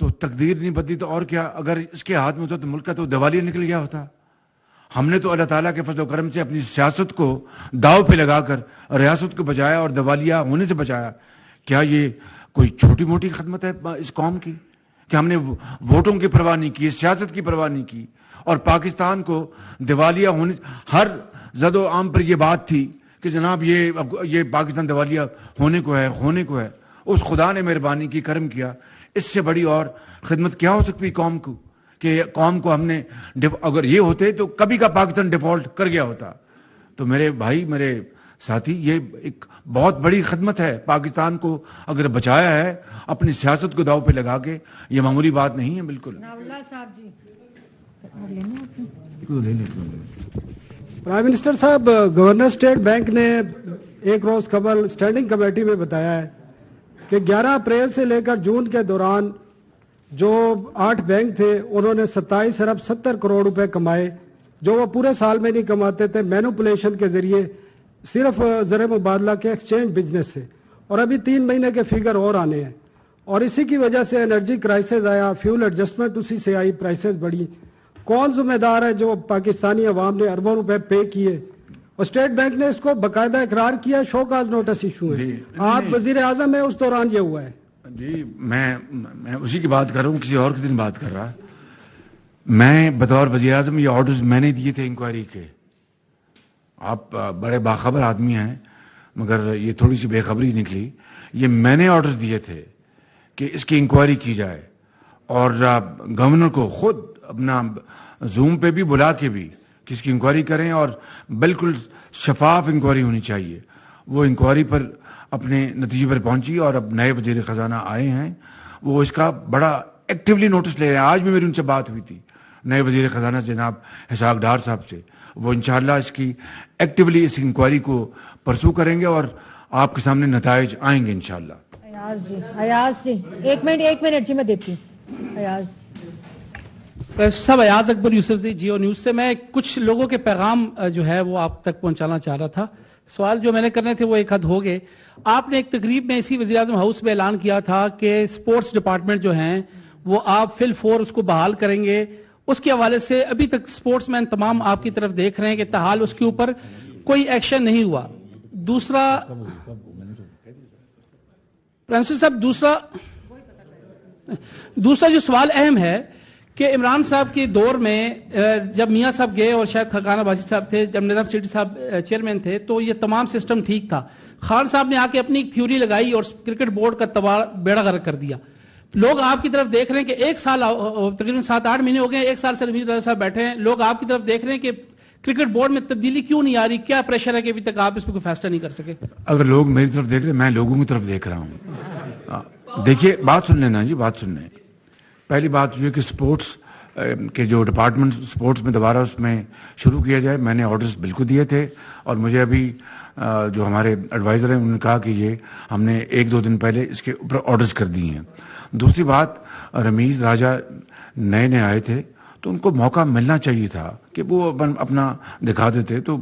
تو تقدیر نہیں بدلی تو اور کیا, اگر اس کے ہاتھ میں ہوتا تو ملک کا تو دیوالیہ نکل گیا ہوتا. ہم نے تو اللہ تعالیٰ کے فضل و کرم سے اپنی سیاست کو داؤ پہ لگا کر ریاست کو بچایا اور دیوالیہ ہونے سے بچایا. کیا یہ کوئی چھوٹی موٹی خدمت ہے اس قوم کی کہ ہم نے ووٹوں کی پرواہ نہیں کی, سیاست کی پرواہ نہیں کی, اور پاکستان کو دیوالیہ ہونے, ہر زد و عام پر یہ بات تھی کہ جناب یہ پاکستان دیوالیہ ہونے کو ہے. اس خدا نے مہربانی کی, کرم کیا. اس سے بڑی اور خدمت کیا ہو سکتی قوم کو, کہ قوم کو ہم نے, اگر یہ ہوتے تو کبھی کا پاکستان ڈیفالٹ کر گیا ہوتا. تو میرے بھائی, میرے ساتھی, یہ ایک بہت بڑی خدمت ہے. پاکستان کو اگر بچایا ہے اپنی سیاست کو داؤ پہ لگا کے, یہ معمولی بات نہیں ہے بالکل. پرائم منسٹر صاحب, گورنر اسٹیٹ بینک نے ایک روز قبل اسٹینڈنگ کمیٹی میں بتایا ہے کہ 11 اپریل سے لے کر جون کے دوران جو 8 بینک تھے انہوں نے 27 ارب 70 کروڑ روپے کمائے, جو وہ پورے سال میں نہیں کماتے تھے, مینوپولیشن کے ذریعے صرف زر مبادلہ کے ایکسچینج بزنس سے. اور ابھی 3 مہینے کے فگر اور آنے ہیں, اور اسی کی وجہ سے انرجی کرائسس آیا, فیول ایڈجسٹمنٹ اسی سے آئی, پرائسز بڑھی. کون ذمہ دار ہے جو پاکستانی عوام نے اربوں روپے پے کیے؟ اور اسٹیٹ بینک نے اس کو باقاعدہ اقرار کیا, شو کاز نوٹس ایشو ہے. آپ وزیر اعظم ہیں, اس دوران یہ ہوا ہے. جی میں اسی کی بات کر رہا ہوں, کسی اور کے دن بات کر رہا. میں بطور وزیر اعظم یہ آرڈرز میں نے دیے تھے انکوائری کے. آپ بڑے باخبر آدمی ہیں مگر یہ تھوڑی سی بے خبری نکلی. یہ میں نے آرڈرز دیے تھے کہ اس کی انکوائری کی جائے, اور گورنر کو خود اپنا زوم پہ بھی بلا کے بھی کس کی انکوائری کریں, اور بالکل شفاف انکوائری ہونی چاہیے. وہ انکوائری پر اپنے نتیجے پر پہنچی, اور اب نئے وزیر خزانہ آئے ہیں, وہ اس کا بڑا ایکٹیولی نوٹس لے رہے ہیں. آج بھی میری ان سے بات ہوئی تھی نئے وزیر خزانہ جناب اسحاق ڈار صاحب سے. وہ انشاءاللہ اس کی ایکٹیولی اس انکوائری کو پرسو کریں گے, اور آپ کے سامنے نتائج آئیں گے انشاءاللہ. ایاز جی 1 منٹ جی میں دیتی ہوں. صاحب, ایاز اکبر یوسف جی, جیو نیوز سے. میں کچھ لوگوں کے پیغام جو ہے وہ آپ تک پہنچانا چاہ رہا تھا. سوال جو میں نے کرنے تھے وہ ایک حد ہو گئے. آپ نے ایک تقریب میں اسی وزیر اعظم ہاؤس میں اعلان کیا تھا کہ سپورٹس ڈپارٹمنٹ جو ہیں وہ آپ فل فور اس کو بحال کریں گے. اس کے حوالے سے ابھی تک سپورٹس مین تمام آپ کی طرف دیکھ رہے ہیں کہ تاحال اس کے اوپر کوئی ایکشن نہیں ہوا. دوسرا صاحب, دوسرا جو سوال اہم ہے کہ عمران صاحب کے دور میں جب میاں صاحب گئے اور شاید خاقانہ بازی صاحب تھے, جب نظام سیٹھی صاحب چیئرمین تھے, تو یہ تمام سسٹم ٹھیک تھا. خان صاحب نے آ کے اپنی تھیوری لگائی اور کرکٹ بورڈ کا بیڑا غرق کر دیا. لوگ آپ کی طرف دیکھ رہے ہیں کہ ایک سال, تقریباً 7-8 مہینے ہو گئے, 1 سال سے رمیز رضا صاحب بیٹھے ہیں. لوگ آپ کی طرف دیکھ رہے ہیں کہ کرکٹ بورڈ میں تبدیلی کیوں نہیں آ رہی؟ کیا پریشر ہے کہ ابھی تک آپ اس پہ کوئی فیصلہ نہیں کر سکے؟ اگر لوگ میری طرف دیکھ رہے ہیں, میں لوگوں کی طرف دیکھ رہا ہوں. دیکھیے, بات سن لینا جی, بات سن لیں. پہلی بات یہ کہ سپورٹس کہ جو ڈپارٹمنٹ سپورٹس میں دوبارہ اس میں شروع کیا جائے, میں نے آرڈرز بالکل دیے تھے, اور مجھے ابھی جو ہمارے ایڈوائزر ہیں انہوں نے کہا کہ یہ ہم نے 1-2 دن پہلے اس کے اوپر آرڈرز کر دیے ہیں. دوسری بات, رمیز راجہ نئے آئے تھے تو ان کو موقع ملنا چاہیے تھا کہ وہ اپنا دکھا دیتے. تو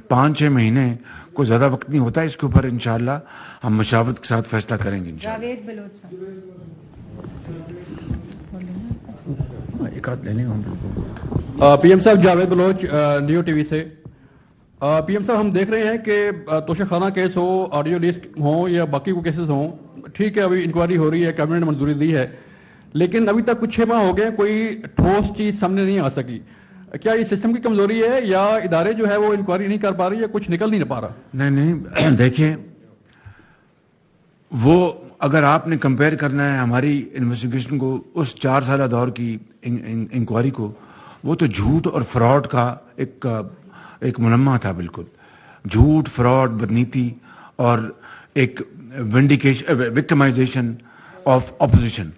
5-6 مہینے کوئی زیادہ وقت نہیں ہوتا. اس کے اوپر انشاءاللہ ہم مشاورت کے ساتھ فیصلہ کریں گے انشاءاللہ. جاوید بلوچ صاحب. ایک آدھ لینے ہوں. پی ایم صاحب, Javed Baloch, Neo TV سے. پی ایم صاحب, ہم دیکھ رہے ہیں کہ توشہ خانہ کیس ہو, آڈیو لیک ہوں یا باقی کو کیسز ہوں, ٹھیک ہے ابھی انکوائری ہو رہی ہے, کیبنٹ نے منظوری دی ہے, لیکن ابھی تک کچھ 6 ماہ ہو گئے, کوئی ٹھوس چیز سامنے نہیں آ سکی. کیا یہ سسٹم کی کمزوری ہے یا ادارے جو ہے وہ انکوائری نہیں کر پا رہی, یا کچھ نکل نہیں پا رہا؟ نہیں, دیکھیں, وہ اگر آپ نے کمپیئر کرنا ہے ہماری انویسٹیگیشن کو اس 4 سالہ دور کی انکوائری کو, وہ تو جھوٹ اور فراڈ کا ایک منمہ تھا. بالکل جھوٹ, فراڈ, بدنیتی, اور ایک وکٹمائزیشن آف اپوزیشن.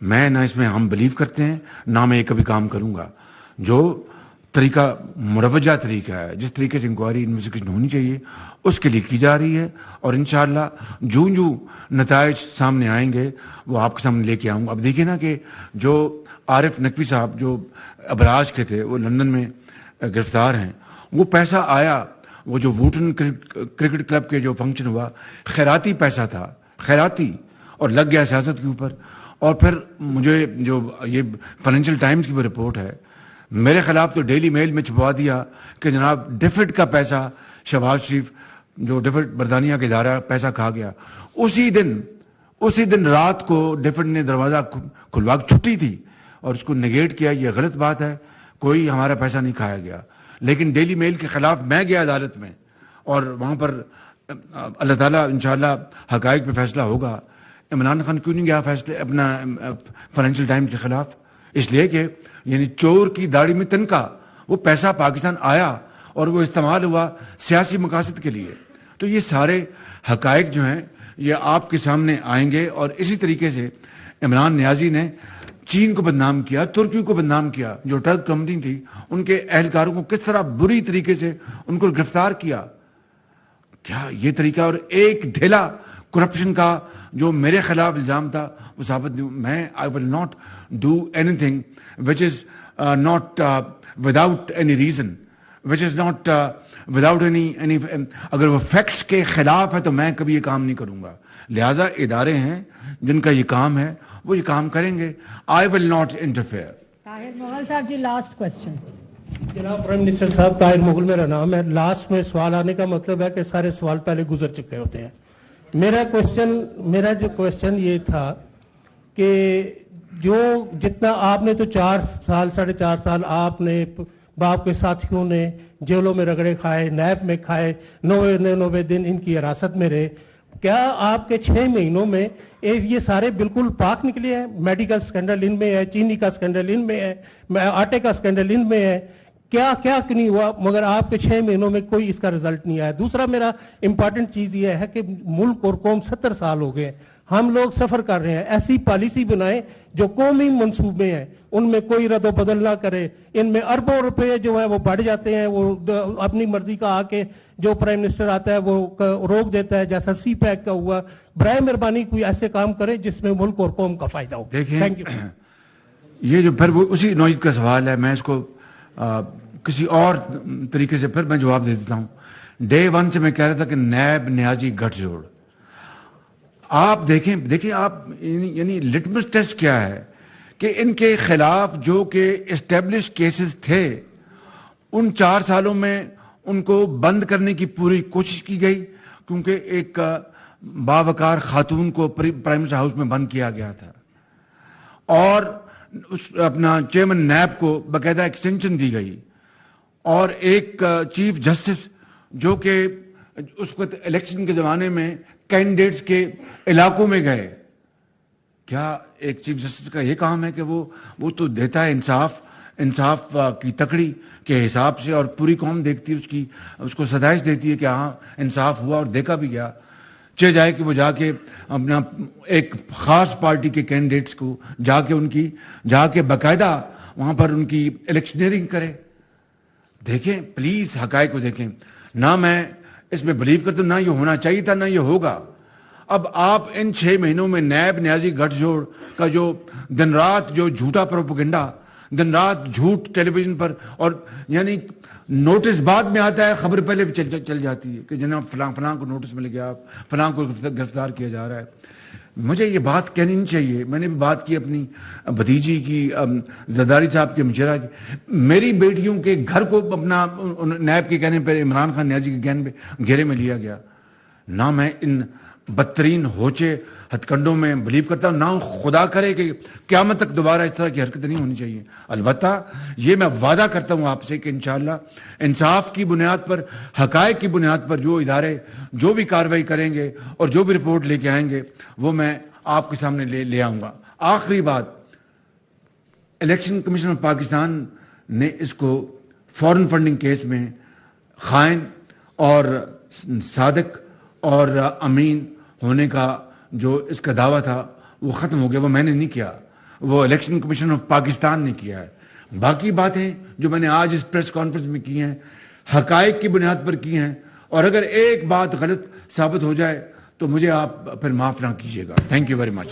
میں نہ اس میں ہم بلیو کرتے ہیں, نہ میں یہ کبھی کام کروں گا. جو طریقہ مروجہ طریقہ ہے, جس طریقے سے انکوائری انویسٹیگیشن ہونی چاہیے, اس کے لیے کی جا رہی ہے, اور انشاءاللہ جو نتائج سامنے آئیں گے وہ آپ کے سامنے لے کے آؤں گا. اب دیکھیے نا کہ جو عارف نقوی صاحب جو ابراج کے تھے, وہ لندن میں گرفتار ہیں. وہ پیسہ آیا, وہ جو ووٹن کرکٹ کلب کے جو فنکشن ہوا, خیراتی پیسہ تھا, خیراتی, اور لگ گیا سیاست کے اوپر. اور پھر مجھے جو یہ فائنینشیل ٹائمز کی وہ رپورٹ ہے، میرے خلاف تو ڈیلی میل میں چھپوا دیا کہ جناب ڈیفڈ کا پیسہ شہباز شریف جو ڈیفڈ برطانیہ کا ادارہ پیسہ کھا گیا. اسی دن رات کو ڈیفڈ نے دروازہ کھلوا کے چھٹی تھی اور اس کو نگیٹ کیا. یہ غلط بات ہے، کوئی ہمارا پیسہ نہیں کھایا گیا. لیکن ڈیلی میل کے خلاف میں گیا عدالت میں اور وہاں پر اللہ تعالیٰ انشاءاللہ حقائق پہ فیصلہ ہوگا. عمران خان کیوں نہیں گیا فیصلے اپنا فائنینشیل ٹائمز کے خلاف؟ اس لیے کہ یعنی چور کی داڑھی میں تنکا، وہ پیسہ پاکستان آیا اور وہ استعمال ہوا سیاسی مقاصد کے لیے. تو یہ سارے حقائق جو ہیں یہ آپ کے سامنے آئیں گے. اور اسی طریقے سے عمران نیازی نے چین کو بدنام کیا، ترکی کو بدنام کیا، جو ٹرک کمپنی تھی ان کے اہلکاروں کو کس طرح بری طریقے سے ان کو گرفتار کیا. کیا یہ طریقہ؟ اور ایک دھیلا کرپشن کا جو میرے خلاف الزام تھا وہ ثابت نہیں. میں I will not do anything which is not without any reason, which is not without any اگر وہ فیکٹس کے خلاف ہے تو میں کبھی یہ کام نہیں کروں گا. لہٰذا ادارے ہیں جن کا یہ کام ہے وہ یہ کام کریں گے. I will not interfere. Tahir Mughal صاحب جی لاسٹ کوشچن. جناب پرائم منسٹر صاحب، طاہر مغل میرا نام ہے. لاسٹ میں سوال آنے کا مطلب ہے کہ سارے سوال پہلے گزر چکے ہوتے ہیں. میرا جو کوشچن یہ تھا کہ جو جتنا آپ نے تو 4 سال 4.5 سال آپ نے باپ کے ساتھیوں نے جیلوں میں رگڑے کھائے، نیب میں کھائے، 90 دن ان کی حراست میں رہے. کیا آپ کے 6 مہینوں میں یہ سارے بالکل پاک نکلے ہیں؟ میڈیکل سکینڈل ان میں ہے، چینی کا سکینڈل ان میں ہے، آٹے کا سکینڈل ان میں ہے. کیا نہیں ہوا مگر آپ کے 6 مہینوں میں کوئی اس کا رزلٹ نہیں آیا. دوسرا میرا امپورٹنٹ چیز یہ ہے کہ ملک اور قوم 70 سال ہو گئے، ہم لوگ سفر کر رہے ہیں. ایسی پالیسی بنائیں جو قومی منصوبے ہیں ان میں کوئی رد و بدل نہ کرے. ان میں اربوں روپے جو ہے وہ بڑھ جاتے ہیں، وہ اپنی مرضی کا آ کے جو پرائم منسٹر آتا ہے وہ روک دیتا ہے، جیسا سی پیک کا ہوا. برائے مہربانی کوئی ایسے کام کرے جس میں ملک اور قوم کا فائدہ ہو. Thank you. یہ جو پھر وہ اسی نوعیت کا سوال ہے، میں اس کو کسی اور طریقے سے پھر میں جواب دے دیتا ہوں. ڈے 1 سے میں کہہ رہا تھا کہ نیب نیازی گٹھ جوڑ. آپ دیکھیں آپ یعنی لٹمس ٹیسٹ کیا ہے کہ ان کے خلاف جو کہ اسٹیبلش کیسز تھے ان 4 سالوں میں ان کو بند کرنے کی پوری کوشش کی گئی، کیونکہ ایک باوقار خاتون کو پرائم منسٹر ہاؤس میں بند کیا گیا تھا اور اپنا چیئرمین نیب کو باقاعدہ ایکسٹینشن دی گئی. اور ایک چیف جسٹس جو کہ اس وقت الیکشن کے زمانے میں کینڈیڈیٹس کے علاقوں میں گئے. کیا ایک چیف جسٹس کا یہ کام ہے کہ وہ تو دیتا ہے انصاف کی تکڑی کے حساب سے، اور پوری قوم دیکھتی ہے اس کو ستائش دیتی ہے کہ ہاں انصاف ہوا اور دیکھا بھی گیا. چاہے جائے کہ وہ جا کے اپنا ایک خاص پارٹی کے کینڈیڈیٹس کو جا کے باقاعدہ وہاں پر ان کی الیکشنئرنگ کرے. دیکھیں پلیز حقائق کو دیکھیں. نہ میں اس میں بلیو کرتا ہوں، نہ یہ ہونا چاہیے تھا، نہ یہ ہوگا. اب آپ ان 6 مہینوں میں نیب نیازی گٹھ جوڑ کا جو دن رات جو جھوٹا پروپیگنڈا، دن رات جھوٹ ٹیلی ویژن پر، اور یعنی نوٹس بعد میں آتا ہے، خبر پہلے بھی چل جاتی ہے کہ جناب فلاں کو نوٹس مل گیا، فلاں کو گرفتار کیا جا رہا ہے. مجھے یہ بات کہنی نہیں چاہیے. میں نے بھی بات کی اپنی بھتیجی کی، زرداری صاحب کے مشیرہ کی. میری بیٹیوں کے گھر کو اپنا نیب کے کہنے پہ، عمران خان نیازی کے کہنے پہ گھیرے میں لیا گیا. نہ میں ان بدترین ہوچے ہتھ کنڈوں میں بلیو کرتا ہوں، نہ خدا کرے کہ قیامت تک دوبارہ اس طرح کی حرکتیں نہیں ہونی چاہیے. البتہ یہ میں وعدہ کرتا ہوں آپ سے کہ انشاءاللہ انصاف کی بنیاد پر، حقائق کی بنیاد پر جو ادارے جو بھی کارروائی کریں گے اور جو بھی رپورٹ لے کے آئیں گے وہ میں آپ کے سامنے لے آؤں گا. آخری بات، الیکشن کمیشن آف پاکستان نے اس کو فورن فنڈنگ کیس میں خائن اور صادق اور امین ہونے کا جو اس کا دعویٰ تھا وہ ختم ہو گیا. وہ میں نے نہیں کیا، وہ الیکشن کمیشن آف پاکستان نے کیا ہے. باقی باتیں جو میں نے آج اس پریس کانفرنس میں کی ہیں حقائق کی بنیاد پر کی ہیں، اور اگر ایک بات غلط ثابت ہو جائے تو مجھے آپ پھر معاف نہ کیجیے گا. Thank you very much.